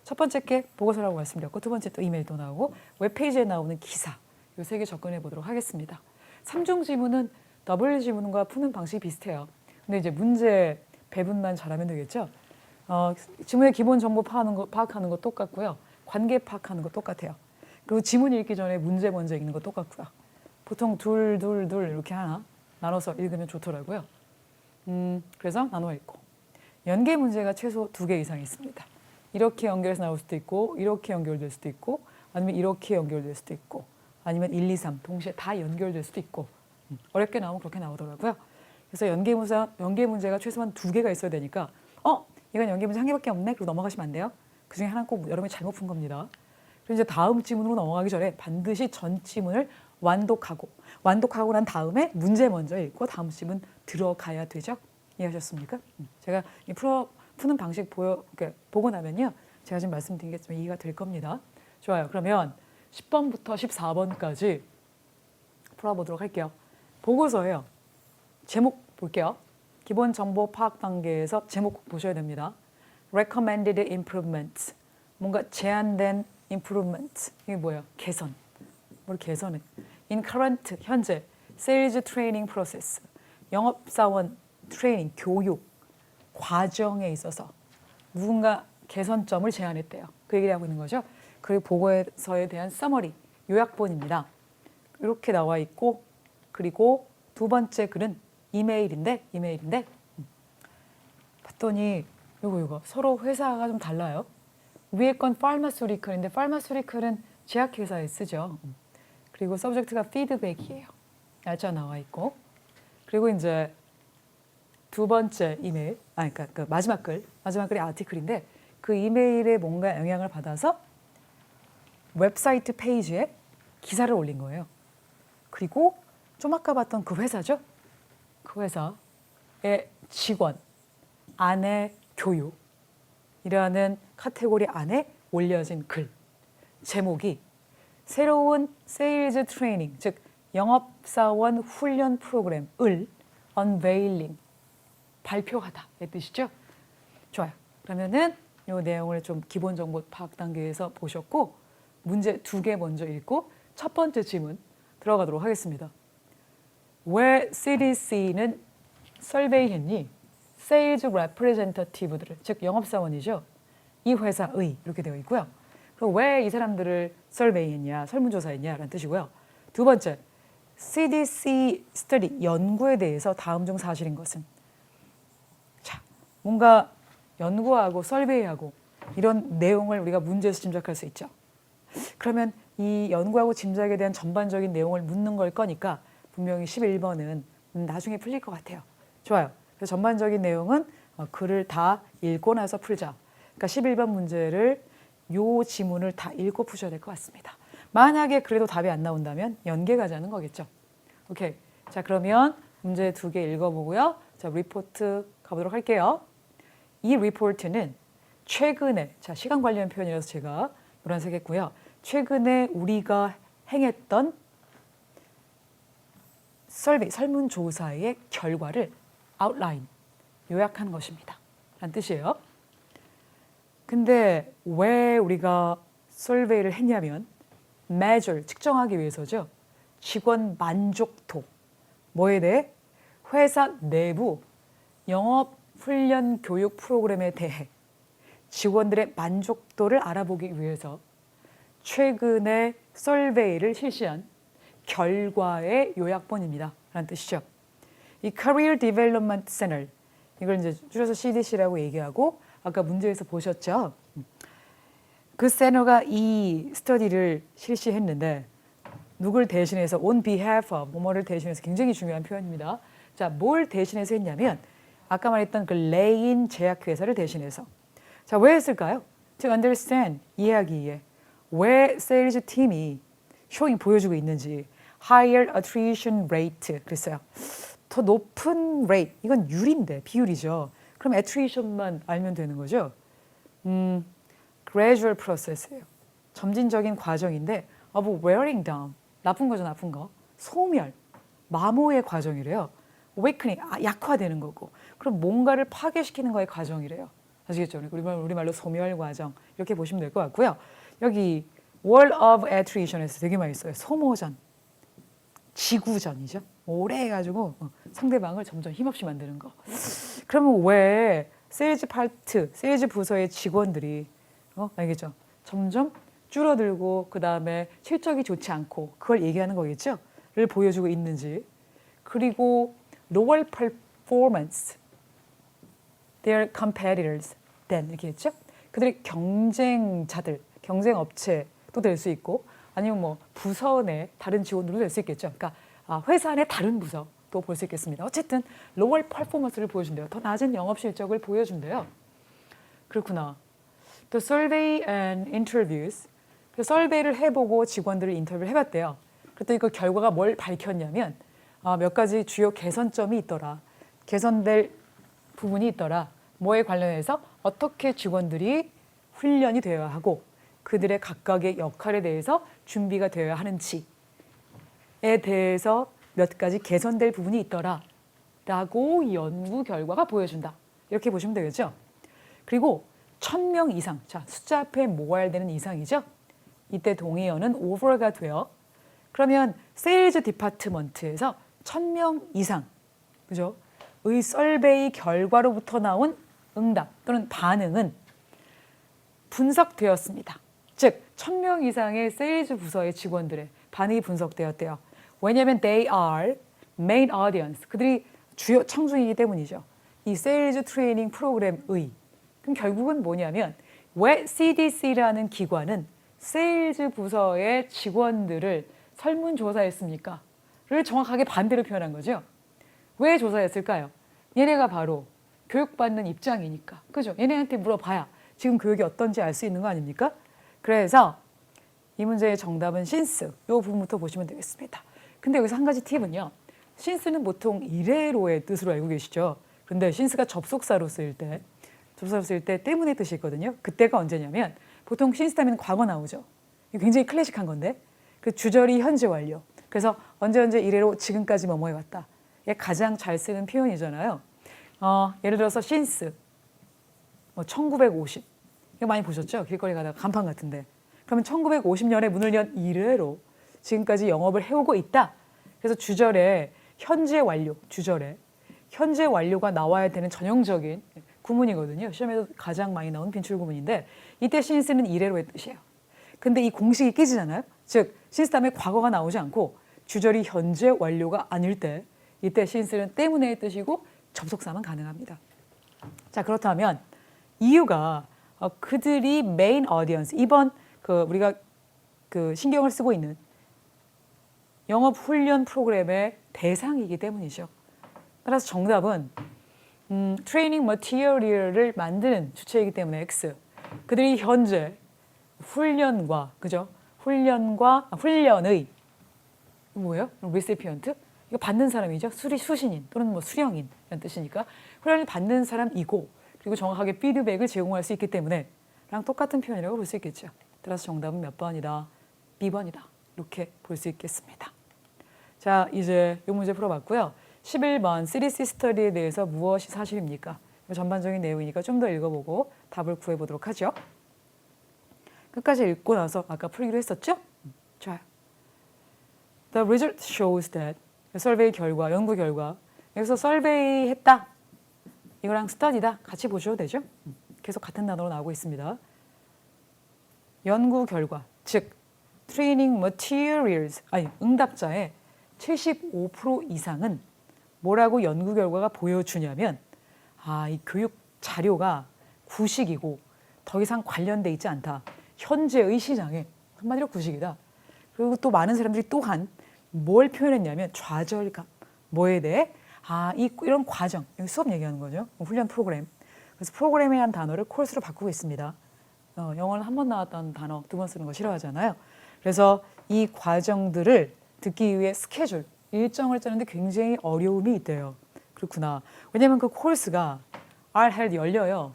첫 번째 게 보고서라고 말씀드렸고 두 번째 또 이메일도 나오고 웹페이지에 나오는 기사 이 세 개 접근해 보도록 하겠습니다. 3중 지문은 더블 지문과 푸는 방식이 비슷해요. 근데 이제 문제 배분만 잘하면 되겠죠. 지문의 기본 정보 파악하는 거 똑같고요. 관계 파악하는 거 똑같아요. 그리고 지문 읽기 전에 문제 먼저 읽는 거 똑같고요. 보통 둘 이렇게 하나 나눠서 읽으면 좋더라고요. 그래서 나눠 읽고 연계 문제가 최소 2개 이상 있습니다. 이렇게 연결해서 나올 수도 있고 이렇게 연결될 수도 있고 아니면 이렇게 연결될 수도 있고 아니면 1, 2, 3 동시에 다 연결될 수도 있고 어렵게 나오면 그렇게 나오더라고요. 그래서 연계 문제가 최소한 2개가 있어야 되니까 이건 연계 문제 1개밖에 없네? 그리고 넘어가시면 안 돼요. 그중에 하나는 꼭 여러분이 잘못 푼 겁니다. 그리고 이제 다음 지문으로 넘어가기 전에 반드시 전 지문을 완독하고 난 다음에 문제 먼저 읽고 다음 지문 들어가야 되죠. 이해하셨습니까? 제가 이 푸는 방식 보고 나면요. 제가 지금 말씀드린 게 좀 이해가 될 겁니다. 좋아요. 그러면 10번부터 14번까지 풀어보도록 할게요. 보고서예요. 제목 볼게요. 기본 정보 파악 단계에서 제목 꼭 보셔야 됩니다. Recommended improvements. 뭔가 제한된 improvement. 이게 뭐예요? 개선. 뭘 개선해? In current, 현재. Sales training process. 영업사원 트레이닝, 교육, 과정에 있어서 누군가 개선점을 제안했대요. 그 얘기를 하고 있는 거죠. 그리고 보고서에 대한 서머리, 요약본입니다. 이렇게 나와 있고 그리고 두 번째 글은 이메일인데 봤더니 요거 서로 회사가 좀 달라요. 위에 건 파마스리컬인데 파마스리컬은 제약회사에 쓰죠. 그리고 서브젝트가 피드백이에요. 날짜 나와 있고 그리고 이제 두 번째 이메일, 그러니까 그 마지막 글이 아티클인데 그 이메일에 뭔가 영향을 받아서 웹사이트 페이지에 기사를 올린 거예요. 그리고 좀 아까 봤던 그 회사죠. 그 회사의 직원, 아내 교육이라는 카테고리 안에 올려진 글. 제목이 새로운 세일즈 트레이닝, 즉 영업사원 훈련 프로그램을 unveiling, 발표하다 의 뜻이죠. 좋아요. 그러면은 이 내용을 좀 기본 정보 파악 단계에서 보셨고 문제 2개 먼저 읽고 첫 번째 질문 들어가도록 하겠습니다. 왜 CDC는 설베이했니? 세일즈 레프레젠터티브들을, 즉 영업사원이죠. 이 회사의 이렇게 되어 있고요. 그럼 왜 이 사람들을 설베이했냐, 설문조사했냐라는 뜻이고요. 두 번째, CDC 스터디, 연구에 대해서 다음 중 사실인 것은? 자, 뭔가 연구하고 설베이하고 이런 내용을 우리가 문제에서 짐작할 수 있죠. 그러면 이 연구하고 짐작에 대한 전반적인 내용을 묻는 걸 거니까 분명히 11번은 나중에 풀릴 것 같아요. 좋아요. 그래서 전반적인 내용은 글을 다 읽고 나서 풀자. 그러니까 11번 문제를 요 지문을 다 읽고 푸셔야 될 것 같습니다. 만약에 그래도 답이 안 나온다면 연계 가자는 거겠죠. 오케이. 자, 그러면 문제 2개 읽어보고요. 자, 리포트 가보도록 할게요. 이 리포트는 최근에, 자, 시간 관련 표현이라서 제가 노란색 했고요. 최근에 우리가 행했던 설베이, 설문조사의 결과를 아웃라인, 요약한 것입니다. 라는 뜻이에요. 근데 왜 우리가 설베이를 했냐면 measure, 측정하기 위해서죠. 직원 만족도, 뭐에 대해? 회사 내부 영업 훈련 교육 프로그램에 대해 직원들의 만족도를 알아보기 위해서 최근에 설베이를 실시한 결과의 요약본입니다. 라는 뜻이죠. 이 Career Development Center, 이걸 이제 줄여서 CDC라고 얘기하고 아까 문제에서 보셨죠? 그 센터가 이 스터디를 실시했는데 누굴 대신해서 on behalf of, 뭐를 대신해서 굉장히 중요한 표현입니다. 자, 뭘 대신해서 했냐면 아까 말했던 그 레인 제약회사를 대신해서. 자, 왜 했을까요? To understand, 이해하기 위해. 왜 세일즈 팀이 쇼잉 보여주고 있는지. Higher attrition rate, 그랬어요. 더 높은 rate, 이건 율인데, 비율이죠. 그럼 attrition만 알면 되는 거죠. gradual process예요. 점진적인 과정인데 of wearing down, 나쁜 거죠, 나쁜 거. 소멸, 마모의 과정이래요. awakening, 약화되는 거고. 그럼 뭔가를 파괴시키는 거의 과정이래요. 아시겠죠? 우리말로 소멸 과정, 이렇게 보시면 될 것 같고요. 여기 World of Attrition에서 되게 많이 써요. 소모전, 지구전이죠. 오래 해가지고 상대방을 점점 힘없이 만드는 거. 그러면 왜 세일즈 파트, 세일즈 부서의 직원들이 알겠죠? 점점 줄어들고 그 다음에 실적이 좋지 않고 그걸 얘기하는 거겠죠? 를 보여주고 있는지. 그리고 lower performance, their competitors, then 이렇게 했죠? 그들의 경쟁자들, 경쟁업체도 될 수 있고 아니면 뭐 부서 내 다른 직원들도 될 수 있겠죠. 그러니까 회사 내 다른 부서도 볼 수 있겠습니다. 어쨌든 lower performance를 보여준대요. 더 낮은 영업 실적을 보여준대요. 그렇구나. The survey and interviews. 그 설베이를 해보고 직원들을 인터뷰를 해봤대요. 그랬더니 그 결과가 뭘 밝혔냐면 몇 가지 주요 개선점이 있더라. 개선될 부분이 있더라. 뭐에 관련해서 어떻게 직원들이 훈련이 되어야 하고 그들의 각각의 역할에 대해서 준비가 되어야 하는지에 대해서 몇 가지 개선될 부분이 있더라 라고 연구 결과가 보여준다. 이렇게 보시면 되겠죠. 그리고 1000명 이상, 자, 숫자 앞에 모아야 되는 이상이죠. 이때 동의어는 over가 돼요. 그러면 세일즈 디파트먼트에서 1000명 이상, 그죠? 의 설베이 결과로부터 나온 응답 또는 반응은 분석되었습니다. 즉 1000명 이상의 세일즈 부서의 직원들의 반응이 분석되었대요. 왜냐하면 they are main audience, 그들이 주요 청중이기 때문이죠. 이 세일즈 트레이닝 프로그램의. 그럼 결국은 뭐냐면 왜 CDC라는 기관은 세일즈 부서의 직원들을 설문조사했습니까? 를 정확하게 반대로 표현한 거죠. 왜 조사했을까요? 얘네가 바로 교육받는 입장이니까. 그죠? 얘네한테 물어봐야 지금 교육이 어떤지 알 수 있는 거 아닙니까? 그래서 이 문제의 정답은 since, 이 부분부터 보시면 되겠습니다. 근데 여기서 한 가지 팁은요. since는 보통 이래로의 뜻으로 알고 계시죠. 근데 since가 접속사로 쓰일 때 때문에 뜻이 있거든요. 그때가 언제냐면 보통 since 하면 과거 나오죠. 이거 굉장히 클래식한 건데 그 주절이 현재 완료. 그래서 언제 이래로 지금까지 뭐뭐 해왔다. 가장 잘 쓰는 표현이잖아요. 예를 들어서 since, 1950. 이거 많이 보셨죠? 길거리 가다가 간판 같은데. 그러면 1950년에 문을 연 이래로 지금까지 영업을 해오고 있다. 그래서 주절에 현재 완료, 주절에 현재 완료가 나와야 되는 전형적인 구문이거든요. 시험에서 가장 많이 나온 빈출 구문인데 이때 since는 이래로의 뜻이에요. 근데 이 공식이 깨지잖아요. 즉 since 다음에 과거가 나오지 않고 주절이 현재 완료가 아닐 때 이때 since는 때문에의 뜻이고 접속사만 가능합니다. 자, 그렇다면 이유가 그들이 메인 어디언스, 이번 우리가 신경을 쓰고 있는 영업 훈련 프로그램의 대상이기 때문이죠. 따라서 정답은 트레이닝 머티리얼을 만드는 주체이기 때문에 X. 그들이 현재 훈련과 그죠? 훈련의 뭐예요? 리시피언트? 이거 받는 사람이죠. 수신인 또는 수령인 이런 뜻이니까 훈련을 받는 사람이고 그리고 정확하게 피드백을 제공할 수 있기 때문에 랑 똑같은 표현이라고 볼 수 있겠죠. 따라서 정답은 몇 번이다? B번이다. 이렇게 볼 수 있겠습니다. 자, 이제 이 문제 풀어봤고요. 11번 CDC 스터디에 대해서 무엇이 사실입니까? 전반적인 내용이니까 좀 더 읽어보고 답을 구해보도록 하죠. 끝까지 읽고 나서 아까 풀기로 했었죠? 좋아요. The result shows that 설베이 결과, 연구 결과. 여기서 설베이 했다. 이거랑 스터디다 같이 보셔도 되죠? 계속 같은 단어로 나오고 있습니다. 연구 결과, 즉 트레이닝 머티리얼스, 응답자의 75% 이상은 뭐라고 연구 결과가 보여주냐면 이 교육 자료가 구식이고 더 이상 관련돼 있지 않다. 현재의 시장에 한마디로 구식이다. 그리고 또 많은 사람들이 또한 뭘 표현했냐면 좌절감. 뭐에 대해? 이런 과정. 여기 수업 얘기하는 거죠. 훈련 프로그램. 그래서 프로그램이라는 단어를 코र्스로 바꾸고 있습니다. 영어는 한 번 나왔던 단어 두 번 쓰는 거 싫어하잖아요. 그래서 이 과정들을 듣기 위해 스케줄, 일정을 짜는데 굉장히 어려움이 있대요. 그렇구나. 왜냐하면 그 코र्스가 are held 열려요.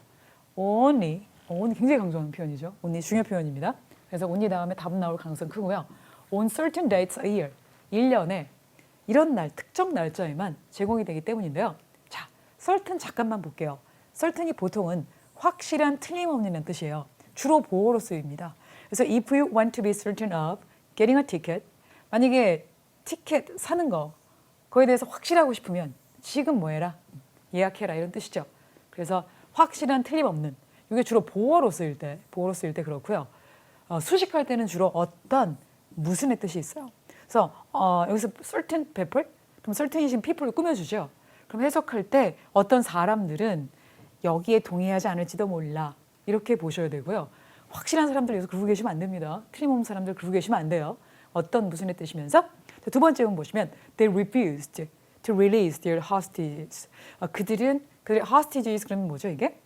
only 굉장히 강조하는 표현이죠. only 중요 표현입니다. 그래서 only 다음에 답은 나올 가능성이 크고요. on certain dates a year, 1년에 이런 날, 특정 날짜에만 제공이 되기 때문인데요. 자, certain 잠깐만 볼게요. certain이 보통은 확실한, 틀림없는 뜻이에요. 주로 보어로 쓰입니다. 그래서 if you want to be certain of getting a ticket, 만약에 티켓 사는 거, 그거에 대해서 확실하고 싶으면 지금 뭐 해라? 예약해라 이런 뜻이죠. 그래서 확실한, 틀림없는. 이게 주로 보어로 쓰일 때 그렇고요. 수식할 때는 주로 어떤, 무슨의 뜻이 있어요. 그래서 여기서 certain people, 그럼 certain이 지금 people을 꾸며주죠. 그럼 해석할 때 어떤 사람들은 여기에 동의하지 않을지도 몰라. 이렇게 보셔야 되고요. 확실한 사람들 여기서 그러고 계시면 안 됩니다. 틀림없는 사람들 그러고 계시면 안 돼요. 어떤 무슨의 뜻이면서 두 번째 문 보시면 they refused to release their hostages. 그들의 hostages 그러면 뭐죠 이게?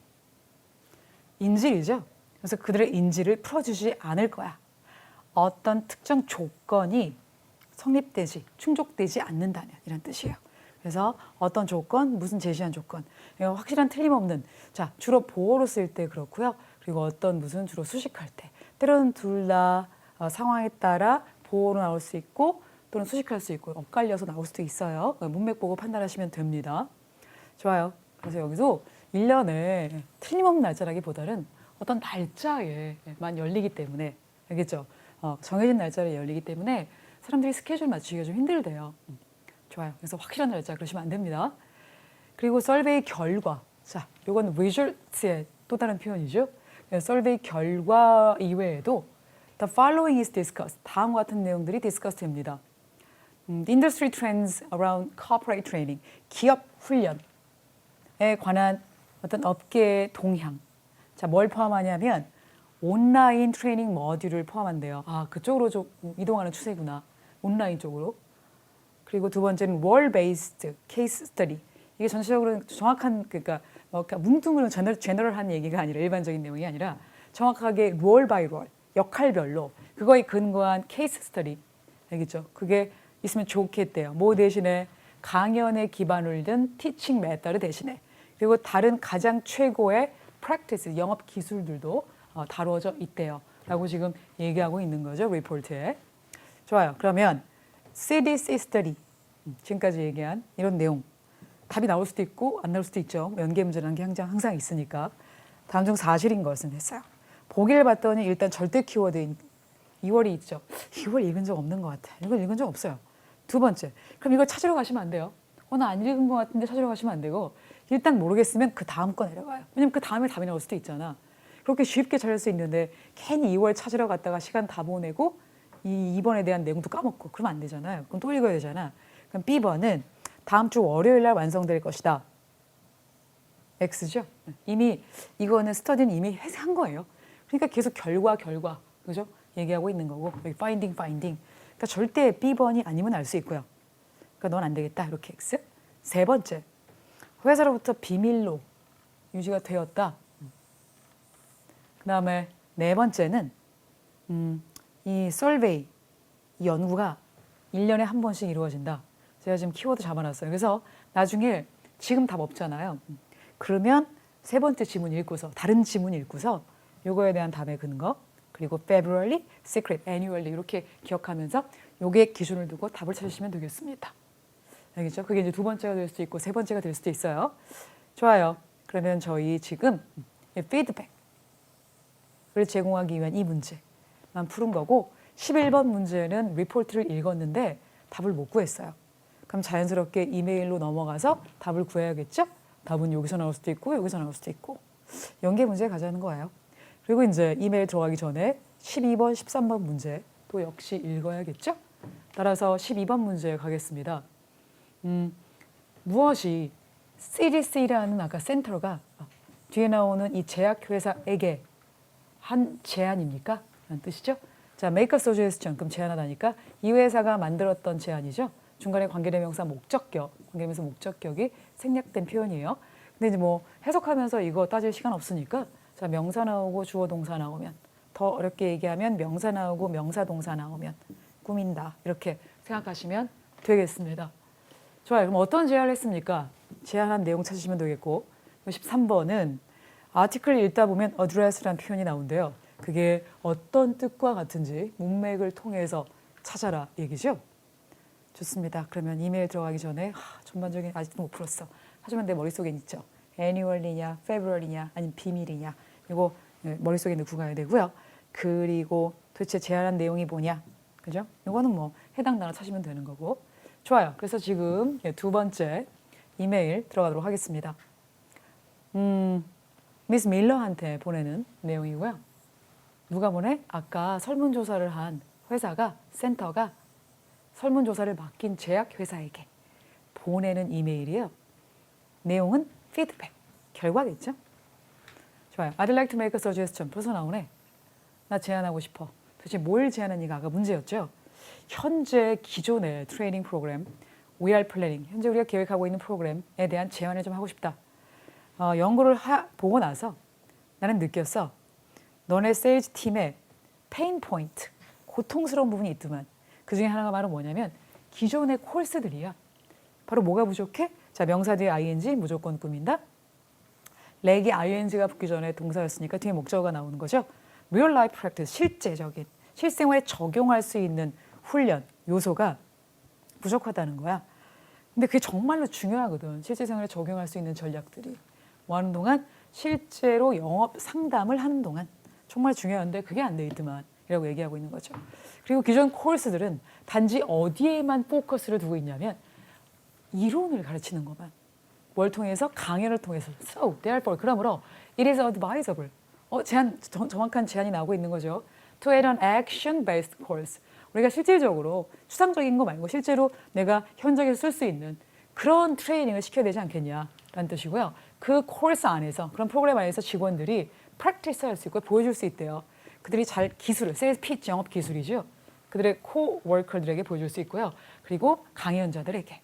인질이죠. 그래서 그들의 인질을 풀어주지 않을 거야. 어떤 특정 조건이 성립되지, 충족되지 않는다면 이런 뜻이에요. 그래서 어떤 조건, 무슨 제시한 조건, 확실한 틀림없는. 자, 주로 보어로 쓸 때 그렇고요. 그리고 어떤 무슨 주로 수식할 때. 때로는 둘 다 상황에 따라 보어로 나올 수 있고 또는 수식할 수 있고 엇갈려서 나올 수도 있어요. 문맥 보고 판단하시면 됩니다. 좋아요. 그래서 여기서 1년에 틀림없는 날짜라기보다는 어떤 날짜에만 열리기 때문에 알겠죠? 정해진 날짜에 열리기 때문에 사람들이 스케줄 맞추기가 좀 힘들대요. 좋아요. 그래서 확실한 날짜 그러시면 안 됩니다. 그리고 설베이 결과. 자, 이건 results의 또 다른 표현이죠. 설베이 결과 이외에도 the following is discussed. 다음과 같은 내용들이 discuss 됩니다. Industry trends around corporate training. 기업 훈련에 관한 어떤 업계의 동향. 자, 뭘 포함하냐면 온라인 트레이닝 모듈을 포함한대요. 그쪽으로 좀 이동하는 추세구나. 온라인 쪽으로. 그리고 두 번째는 role-based case study. 이게 전체적으로 정확한 그러니까 뭉뚱그려 제너럴한 얘기가 아니라 일반적인 내용이 아니라 정확하게 role by role, 역할별로 그거에 근거한 케이스 스터디. 알겠죠? 그게 있으면 좋겠대요. 뭐 대신에 강연에 기반을 둔 티칭 메터드 대신에. 그리고 다른 가장 최고의 practice, 영업 기술들도 다루어져 있대요. 라고 지금 얘기하고 있는 거죠. 리포트에. 좋아요. 그러면 CDC 스터디. 지금까지 얘기한 이런 내용. 답이 나올 수도 있고 안 나올 수도 있죠. 연계 문제라는 게 항상 있으니까. 다음 중 사실인 것은 했어요. 보기를 봤더니 일단 절대 키워드인 2월이 있죠. 2월 읽은 적 없는 것 같아. 이걸 읽은 적 없어요. 두 번째, 그럼 이걸 찾으러 가시면 안 돼요. 나 안 읽은 것 같은데 찾으러 가시면 안 되고 일단 모르겠으면 그 다음 거 내려가요. 왜냐면 그 다음에 답이 나올 수도 있잖아. 그렇게 쉽게 찾을 수 있는데 괜히 2월 찾으러 갔다가 시간 다 보내고 이 2번에 대한 내용도 까먹고 그러면 안 되잖아요. 그럼 또 읽어야 되잖아. 그럼 B번은 다음 주 월요일 날 완성될 것이다. X죠. 이미 이거는 스터디는 이미 한 거예요. 그러니까 계속 결과 그죠? 얘기하고 있는 거고 여기 finding. 그러니까 절대 B번이 아니면 알 수 있고요. 그러니까 넌 안 되겠다. 이렇게 X. 세 번째, 회사로부터 비밀로 유지가 되었다. 그 다음에 네 번째는 이 설베이, 이 연구가 1년에 한 번씩 이루어진다. 제가 지금 키워드 잡아놨어요. 그래서 나중에 지금 답 없잖아요. 그러면 세 번째 지문 읽고서 다른 지문 읽고서 요거에 대한 답의 근거 그리고 February, Secret, Annually 이렇게 기억하면서 요게 기준을 두고 답을 찾으시면 되겠습니다. 알겠죠? 그게 이제 두 번째가 될 수도 있고 세 번째가 될 수도 있어요. 좋아요. 그러면 저희 지금 피드백을 제공하기 위한 이 문제만 푸른 거고 11번 문제는 리포트를 읽었는데 답을 못 구했어요. 그럼 자연스럽게 이메일로 넘어가서 답을 구해야겠죠? 답은 여기서 나올 수도 있고 여기서 나올 수도 있고 연계 문제 가자는 거예요. 그리고 이제 이메일 들어가기 전에 12번, 13번 문제 또 역시 읽어야겠죠? 따라서 12번 문제 가겠습니다. 무엇이 CDC라는 아까 센터가 뒤에 나오는 이 제약회사에게 한 제안입니까? 라는 뜻이죠. 자, make a suggestion. 그럼 제안하다니까 이 회사가 만들었던 제안이죠. 중간에 관계대명사 목적격, 관계대명사 목적격이 생략된 표현이에요. 근데 이제 뭐 해석하면서 이거 따질 시간 없으니까 자, 명사 나오고 주어 동사 나오면 더 어렵게 얘기하면 명사 나오고 명사 동사 나오면 꾸민다. 이렇게 생각하시면 되겠습니다. 좋아요. 그럼 어떤 제안을 했습니까? 제안한 내용 찾으시면 되겠고 13번은 아티클 읽다 보면 address라는 표현이 나오는데요. 그게 어떤 뜻과 같은지 문맥을 통해서 찾아라 얘기죠. 좋습니다. 그러면 이메일 들어가기 전에 전반적인 아직도 못 풀었어. 하지만 내 머릿속엔 있죠. annually냐, february냐, 아니면 비밀이냐. 이거 머릿속에 넣고 가야 되고요. 그리고 도대체 제안한 내용이 뭐냐. 그죠? 이거는 뭐 해당 단어 찾으면 되는 거고. 좋아요. 그래서 지금 두 번째 이메일 들어가도록 하겠습니다. 미스 밀러한테 보내는 내용이고요. 누가 보내? 아까 설문조사를 한 회사가, 센터가 설문조사를 맡긴 제약회사에게 보내는 이메일이에요. 내용은 피드백, 결과겠죠? 좋아요. I'd like to make a suggestion. 벌써 나오네. 나 제안하고 싶어. 도대체 뭘 제안하니가 아까 문제였죠? 현재 기존의 트레이닝 프로그램, We are planning, 현재 우리가 계획하고 있는 프로그램에 대한 제안을 좀 하고 싶다. 연구를 보고 나서 나는 느꼈어. 너네 세일즈 팀의 페인 포인트, 고통스러운 부분이 있더만 그 중에 하나가 바로 뭐냐면 기존의 콜스들이야. 바로 뭐가 부족해? 자, 명사 뒤에 ing 무조건 꾸민다. 렉이 ing가 붙기 전에 동사였으니까 뒤에 목적어가 나오는 거죠. Real life practice, 실제적인, 실생활에 적용할 수 있는 훈련, 요소가 부족하다는 거야. 근데 그게 정말로 중요하거든. 실제생활에 적용할 수 있는 전략들이. 뭐 하는 동안? 실제로 영업 상담을 하는 동안. 정말 중요한데 그게 안 돼 있더만 이라고 얘기하고 있는 거죠. 그리고 기존 코र्스들은 단지 어디에만 포커스를 두고 있냐면 이론을 가르치는 것만. 뭘 통해서? 강연을 통해서. So, therefore, 그러므로 it is advisable. 정확한 제안이 나오고 있는 거죠. To add an action-based course. 우리가 실질적으로 추상적인 거 말고 실제로 내가 현장에서 쓸 수 있는 그런 트레이닝을 시켜야 되지 않겠냐라는 뜻이고요. 그 코र्스 안에서, 그런 프로그램 안에서 직원들이 프랙티스 할 수 있고 보여줄 수 있대요. 그들이 잘 기술을, 세일즈 피치 영업 기술이죠. 그들의 코워커들에게 보여줄 수 있고요. 그리고 강연자들에게.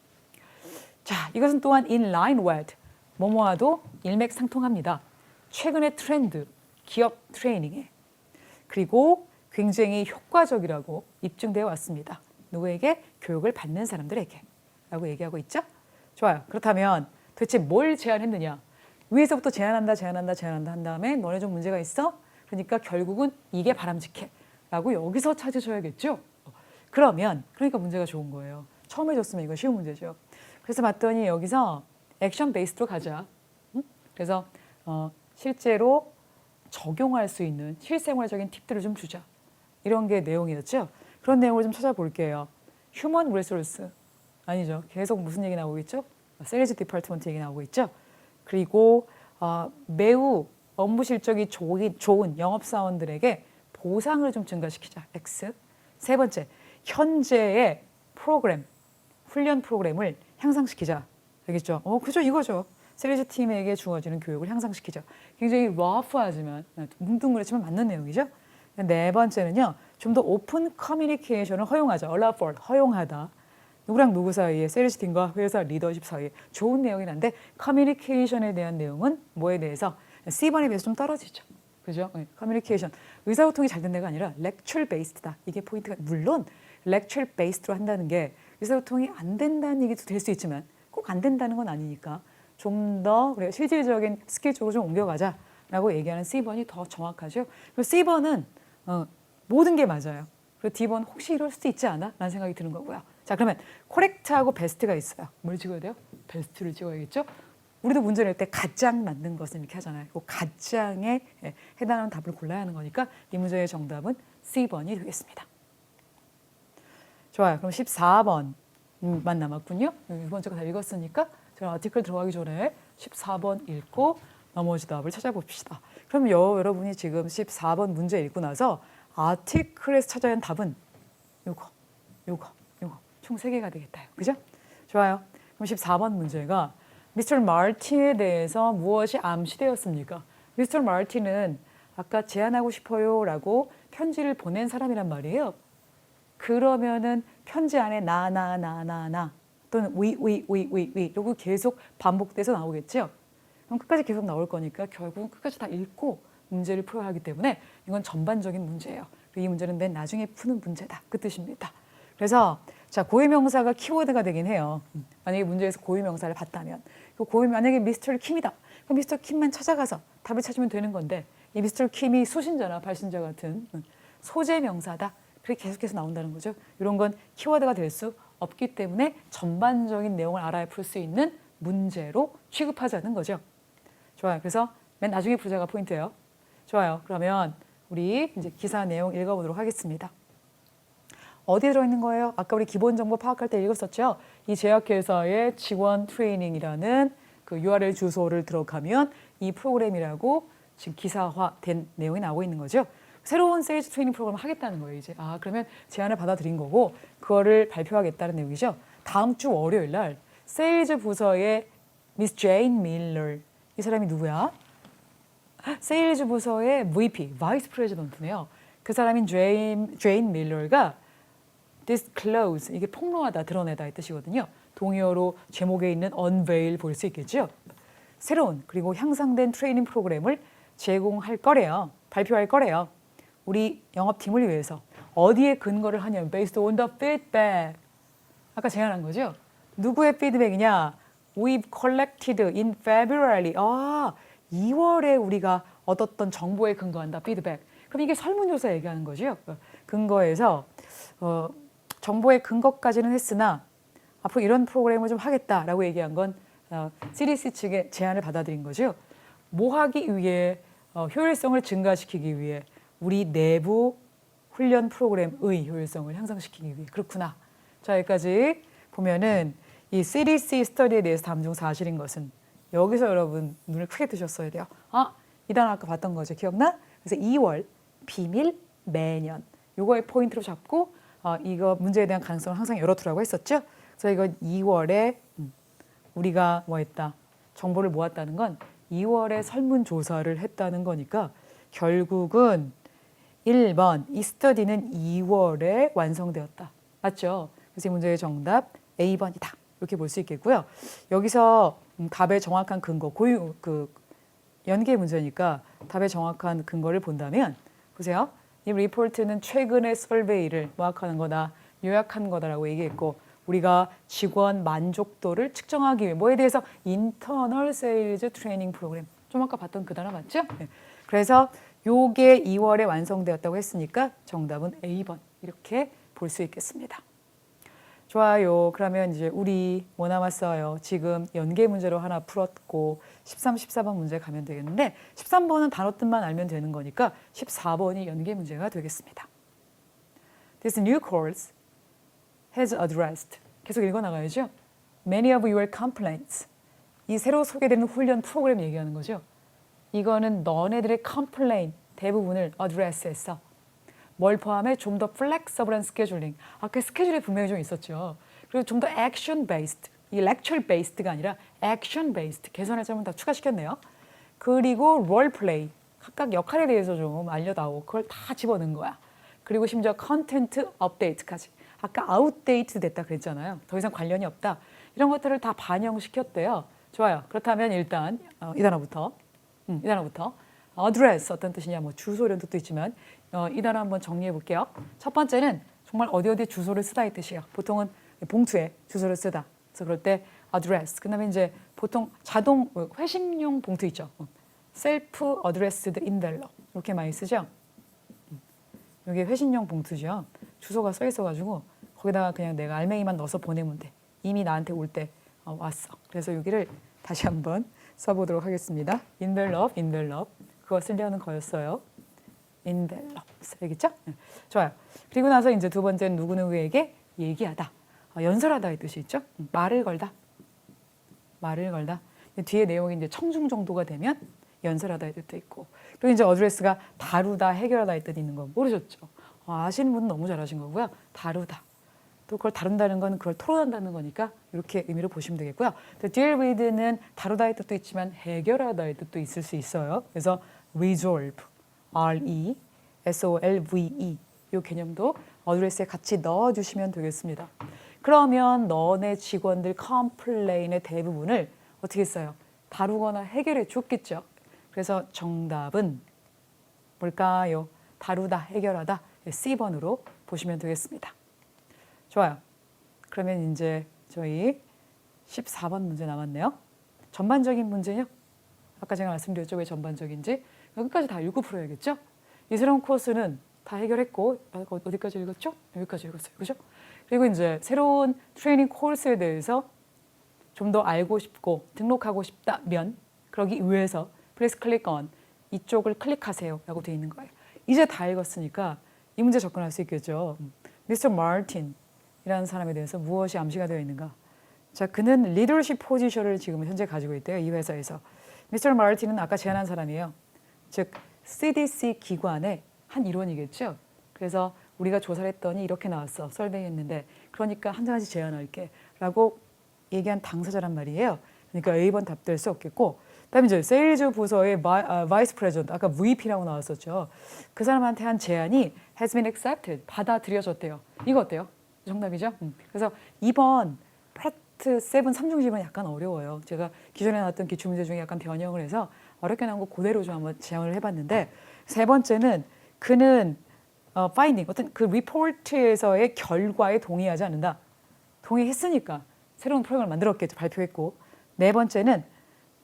자, 이것은 또한 in line with, 뭐뭐와도 일맥상통합니다. 최근의 트렌드, 기업 트레이닝에. 그리고 굉장히 효과적이라고 입증되어 왔습니다. 누구에게? 교육을 받는 사람들에게. 라고 얘기하고 있죠? 좋아요. 그렇다면 도대체 뭘 제안했느냐? 위에서부터 제안한다 한 다음에 너네 좀 문제가 있어? 그러니까 결국은 이게 바람직해. 라고 여기서 찾으셔야겠죠? 그러니까 문제가 좋은 거예요. 처음 해줬으면 이거 쉬운 문제죠. 그래서 봤더니 여기서 액션 베이스로 가자. 그래서 실제로 적용할 수 있는 실생활적인 팁들을 좀 주자. 이런 게 내용이었죠. 그런 내용을 좀 찾아볼게요. 휴먼 리소스 아니죠. 계속 무슨 얘기 나오고 있죠? 세일즈 디파트먼트 얘기 나오고 있죠. 그리고 매우 업무 실적이 좋은 영업사원들에게 보상을 좀 증가시키자. X. 세 번째, 현재의 프로그램, 훈련 프로그램을 향상시키자. 알겠죠? 그죠, 이거죠. 세일즈 팀에게 주어지는 교육을 향상시키자. 굉장히 러프하지만 뭉뚱그렇지만 맞는 내용이죠. 네 번째는요, 좀 더 오픈 커뮤니케이션을 허용하자. allow for, 허용하다. 누구랑 누구 사이에, 세일즈 팀과 회사 리더십 사이에 좋은 내용이 난데 커뮤니케이션에 대한 내용은 뭐에 대해서 C번에 비해서 좀 떨어지죠. 그죠? 커뮤니케이션. 의사소통이 잘 된 데가 아니라 lecture based다. 이게 포인트가, 물론 lecture based로 한다는 게 의사소통이 안 된다는 얘기도 될 수 있지만 꼭 안 된다는 건 아니니까 좀 더 실질적인 스킬 쪽으로 좀 옮겨가자라고 얘기하는 C번이 더 정확하죠. 그리고 C번은 모든 게 맞아요. 그리고 D번 혹시 이럴 수도 있지 않아? 라는 생각이 드는 거고요. 자, 그러면 코렉트하고 베스트가 있어요. 뭘 찍어야 돼요? 베스트를 찍어야겠죠? 우리도 문제 낼 때 가장 맞는 것을 이렇게 하잖아요. 그 가장에 해당하는 답을 골라야 하는 거니까 이 문제의 정답은 C번이 되겠습니다. 좋아요. 그럼 14번만 남았군요. 이번 주가 다 읽었으니까 제가 아티클 들어가기 전에 14번 읽고 나머지 답을 찾아봅시다. 그럼 여러분이 지금 14번 문제 읽고 나서 아티클에서 찾아야 하는 답은 요거 총 3개가 되겠다. 그죠? 좋아요. 그럼 14번 문제가 미스터 마틴에 대해서 무엇이 암시되었습니까? 미스터 마틴은 아까 제안하고 싶어요 라고 편지를 보낸 사람이란 말이에요. 그러면은 편지 안에 나 또는 we 이러고 계속 반복돼서 나오겠죠. 그럼 끝까지 계속 나올 거니까 결국은 끝까지 다 읽고 문제를 풀어야 하기 때문에 이건 전반적인 문제예요. 이 문제는 맨 나중에 푸는 문제다. 그 뜻입니다. 그래서 자, 고유명사가 키워드가 되긴 해요. 만약에 문제에서 고유명사를 봤다면 만약에 미스터 킴이다. 그럼 미스터 킴만 찾아가서 답을 찾으면 되는 건데 이 미스터 킴이 수신자나 발신자 같은 소재 명사다. 그렇게 계속해서 나온다는 거죠. 이런 건 키워드가 될 수 없기 때문에 전반적인 내용을 알아야 풀 수 있는 문제로 취급하자는 거죠. 좋아요. 그래서 맨 나중에 부자가 포인트예요. 좋아요. 그러면 우리 이제 기사 내용 읽어보도록 하겠습니다. 어디에 들어있는 거예요? 아까 우리 기본 정보 파악할 때 읽었었죠? 이 제약회사의 지원 트레이닝이라는 그 URL 주소를 들어가면 이 프로그램이라고 지금 기사화된 내용이 나오고 있는 거죠. 새로운 세일즈 트레이닝 프로그램을 하겠다는 거예요, 이제. 그러면 제안을 받아들인 거고 그거를 발표하겠다는 내용이죠. 다음 주 월요일 날 세일즈 부서의 미스 제인 밀러, 이 사람이 누구야? 세일즈 부서의 VP, 바이스 프레지던트네요. 그 사람인 제인 밀러가 disclose, 이게 폭로하다, 드러내다의 뜻이거든요. 동의어로 제목에 있는 unveil 볼 수 있겠죠. 새로운 그리고 향상된 트레이닝 프로그램을 제공할 거래요. 발표할 거래요. 우리 영업팀을 위해서. 어디에 근거를 하냐면 based on the feedback. 아까 제안한 거죠. 누구의 피드백이냐? We've collected in February. 2월에 우리가 얻었던 정보에 근거한다. 피드백. 그럼 이게 설문조사 얘기하는 거죠. 근거에서 정보의 근거까지는 했으나 앞으로 이런 프로그램을 좀 하겠다라고 얘기한 건 CDC 측의 제안을 받아들인 거죠. 뭐 하기 위해? 효율성을 증가시키기 위해 우리 내부 훈련 프로그램의 효율성을 향상시키기 위해. 그렇구나. 자, 여기까지 보면은 이 CDC 스터디에 대해서 담중 사실인 것은 여기서 여러분 눈을 크게 뜨셨어야 돼요. 이 단어 아까 봤던 거죠. 기억나? 그래서 2월 비밀 매년 요거의 포인트로 잡고 이거 문제에 대한 가능성을 항상 열어두라고 했었죠. 그래서 이거 2월에 우리가 뭐 했다? 정보를 모았다는 건 2월에 설문조사를 했다는 거니까 결국은 1번 이 스터디는 2월에 완성되었다. 맞죠? 그래서 이 문제의 정답 A번이다. 이렇게 볼 수 있겠고요. 여기서 답의 정확한 근거, 연계 문제니까 답의 정확한 근거를 본다면 보세요. 이 리포트는 최근의 설베이를 모학하는 거다, 요약한 거다라고 얘기했고 우리가 직원 만족도를 측정하기 위해 뭐에 대해서 인터널 세일즈 트레이닝 프로그램 좀 아까 봤던 그 단어 맞죠? 네. 그래서 요게 2월에 완성되었다고 했으니까 정답은 A번 이렇게 볼 수 있겠습니다. 좋아요. 그러면 이제 우리 뭐 남았어요? 지금 연계 문제로 하나 풀었고 13, 14번 문제 가면 되겠는데 13번은 단어 뜻만 알면 되는 거니까 14번이 연계 문제가 되겠습니다. This new course has addressed. 계속 읽어나가야죠. Many of your complaints. 이 새로 소개되는 훈련 프로그램 얘기하는 거죠. 이거는 너네들의 complaint 대부분을 address했어. 뭘 포함해? 좀 더 플렉서블한 스케줄링. 아까 스케줄이 분명히 좀 있었죠. 그리고 좀 더 액션 베이스드. 이 렉처 베이스드가 아니라 액션 베이스드. 개선할 점은 다 추가시켰네요. 그리고 롤 플레이. 각각 역할에 대해서 좀 알려다오. 그걸 다 집어넣은 거야. 그리고 심지어 컨텐트 업데이트까지. 아까 아웃데이트 됐다 그랬잖아요. 더 이상 관련이 없다. 이런 것들을 다 반영시켰대요. 좋아요. 그렇다면 일단 이 단어부터. 이 단어부터. address 어떤 뜻이냐, 뭐 주소 이런 뜻도 있지만 이 단어 한번 정리해 볼게요. 첫 번째는 정말 어디 주소를 쓰다 이 뜻이에요. 보통은 봉투에 주소를 쓰다. 그래서 그럴 때 address. 그다음에 이제 보통 자동 회신용 봉투 있죠. self addressed envelope 이렇게 많이 쓰죠. 이게 회신용 봉투죠. 주소가 써 있어가지고 거기다가 그냥 내가 알맹이만 넣어서 보내면 돼. 이미 나한테 올 때 왔어. 그래서 여기를 다시 한번 써보도록 하겠습니다. envelope. 그거 쓰려는 거였어요. envelope. 알겠죠? 좋아요. 그리고 나서 이제 두 번째는 누구누구에게 얘기하다. 연설하다의 뜻이 있죠. 말을 걸다. 뒤에 내용이 이제 청중 정도가 되면 연설하다의 뜻도 있고. 그리고 이제 어드레스가 다루다, 해결하다의 뜻이 있는 거 모르셨죠? 아시는 분은 너무 잘하신 거고요. 다루다. 또 그걸 다룬다는 건 그걸 토론한다는 거니까 이렇게 의미로 보시면 되겠고요. deal with는 다루다의 뜻도 있지만 해결하다의 뜻도 있을 수 있어요. 그래서 resolve, R-E-S-O-L-V-E 이 개념도 어드레스에 같이 넣어주시면 되겠습니다. 그러면 너네 직원들 컴플레인의 대부분을 어떻게 써요? 다루거나 해결해 줬겠죠. 그래서 정답은 뭘까요? 다루다, 해결하다. C번으로 보시면 되겠습니다. 좋아요. 그러면 이제 저희 14번 문제 남았네요. 전반적인 문제요. 아까 제가 말씀드렸죠. 왜 전반적인지. 끝까지 다 읽고 풀어야겠죠. 이 새로운 코र्스는 다 해결했고 어디까지 읽었죠? 여기까지 읽었어요. 그죠? 그리고 이제 새로운 트레이닝 코र्스에 대해서 좀 더 알고 싶고 등록하고 싶다면 그러기 위해서 Please click on 이쪽을 클릭하세요 라고 되어 있는 거예요. 이제 다 읽었으니까 이 문제 접근할 수 있겠죠. 미스터 마틴 이라는 사람에 대해서 무엇이 암시가 되어 있는가? 자, 그는 리더십 포지션을 지금 현재 가지고 있대요. 이 회사에서. 미스터 마틴은 아까 제안한 사람이에요. 즉 CDC 기관의 한 일원이겠죠. 그래서 우리가 조사를 했더니 이렇게 나왔어. 설명했는데 그러니까 한 가지 제안할게 라고 얘기한 당사자란 말이에요. 그러니까 A번 답될 수 없겠고 그다음에 이제 세일즈 부서의 바이스 프레지던트 아까 VP라고 나왔었죠. 그 사람한테 한 제안이 has been accepted 받아들여졌대요. 이거 어때요? 정답이죠? 그래서 2번 파트 7 3중심은 약간 어려워요. 제가 기존에 나왔던 기출문제 중에 약간 변형을 해서 어렵게 나온 거 그대로 좀 한번 제안을 해봤는데 세 번째는 그는 finding 어떤 그 리포트에서의 결과에 동의하지 않는다. 동의했으니까 새로운 프로그램을 만들었겠죠. 발표했고 네 번째는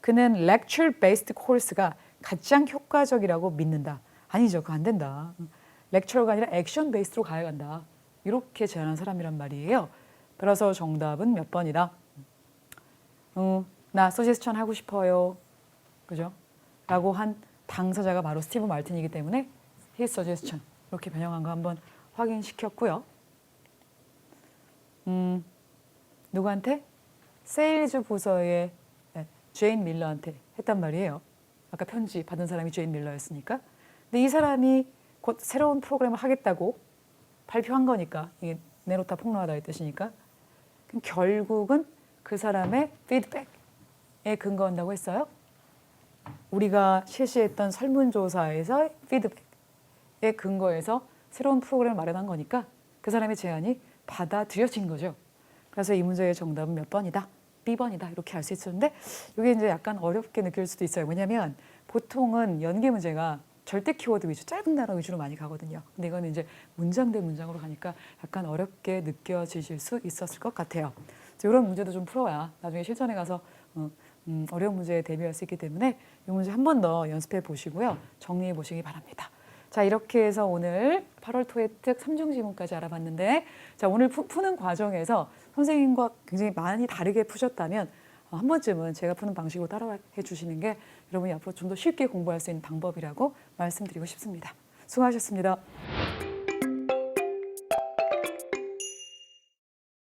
그는 lecture based course가 가장 효과적이라고 믿는다. 아니죠. 그거 안 된다. lecture가 아니라 action based로 가야 한다. 이렇게 제안한 사람이란 말이에요. 따라서 정답은 몇 번이다? 나 서제스천 하고 싶어요. 그죠? 라고 한 당사자가 바로 스티브 마틴이기 때문에 his suggestion 이렇게 변형한 거 한번 확인시켰고요. 누구한테? 세일즈 부서의 제인 밀러한테 했단 말이에요. 아까 편지 받은 사람이 제인 밀러였으니까. 근데 이 사람이 곧 새로운 프로그램을 하겠다고 발표한 거니까 이게 내놓다 폭로하다의 뜻이니까 그럼 결국은 그 사람의 피드백에 근거한다고 했어요. 우리가 실시했던 설문조사에서 피드백에 근거해서 새로운 프로그램을 마련한 거니까 그 사람의 제안이 받아들여진 거죠. 그래서 이 문제의 정답은 몇 번이다? B번이다. 이렇게 알 수 있었는데 이게 이제 약간 어렵게 느낄 수도 있어요. 왜냐하면 보통은 연계 문제가 절대 키워드 위주, 짧은 단어 위주로 많이 가거든요. 근데 이거는 이제 문장 대 문장으로 가니까 약간 어렵게 느껴지실 수 있었을 것 같아요. 이런 문제도 좀 풀어야 나중에 실전에 가서 어려운 문제에 대비할 수 있기 때문에 이 문제 한 번 더 연습해 보시고요. 정리해 보시기 바랍니다. 자, 이렇게 해서 오늘 8월 토해특 3중 지문까지 알아봤는데, 자, 오늘 푸는 과정에서 선생님과 굉장히 많이 다르게 푸셨다면 한 번쯤은 제가 푸는 방식으로 따라해 주시는 게 여러분이 앞으로 좀 더 쉽게 공부할 수 있는 방법이라고 말씀드리고 싶습니다. 수고하셨습니다.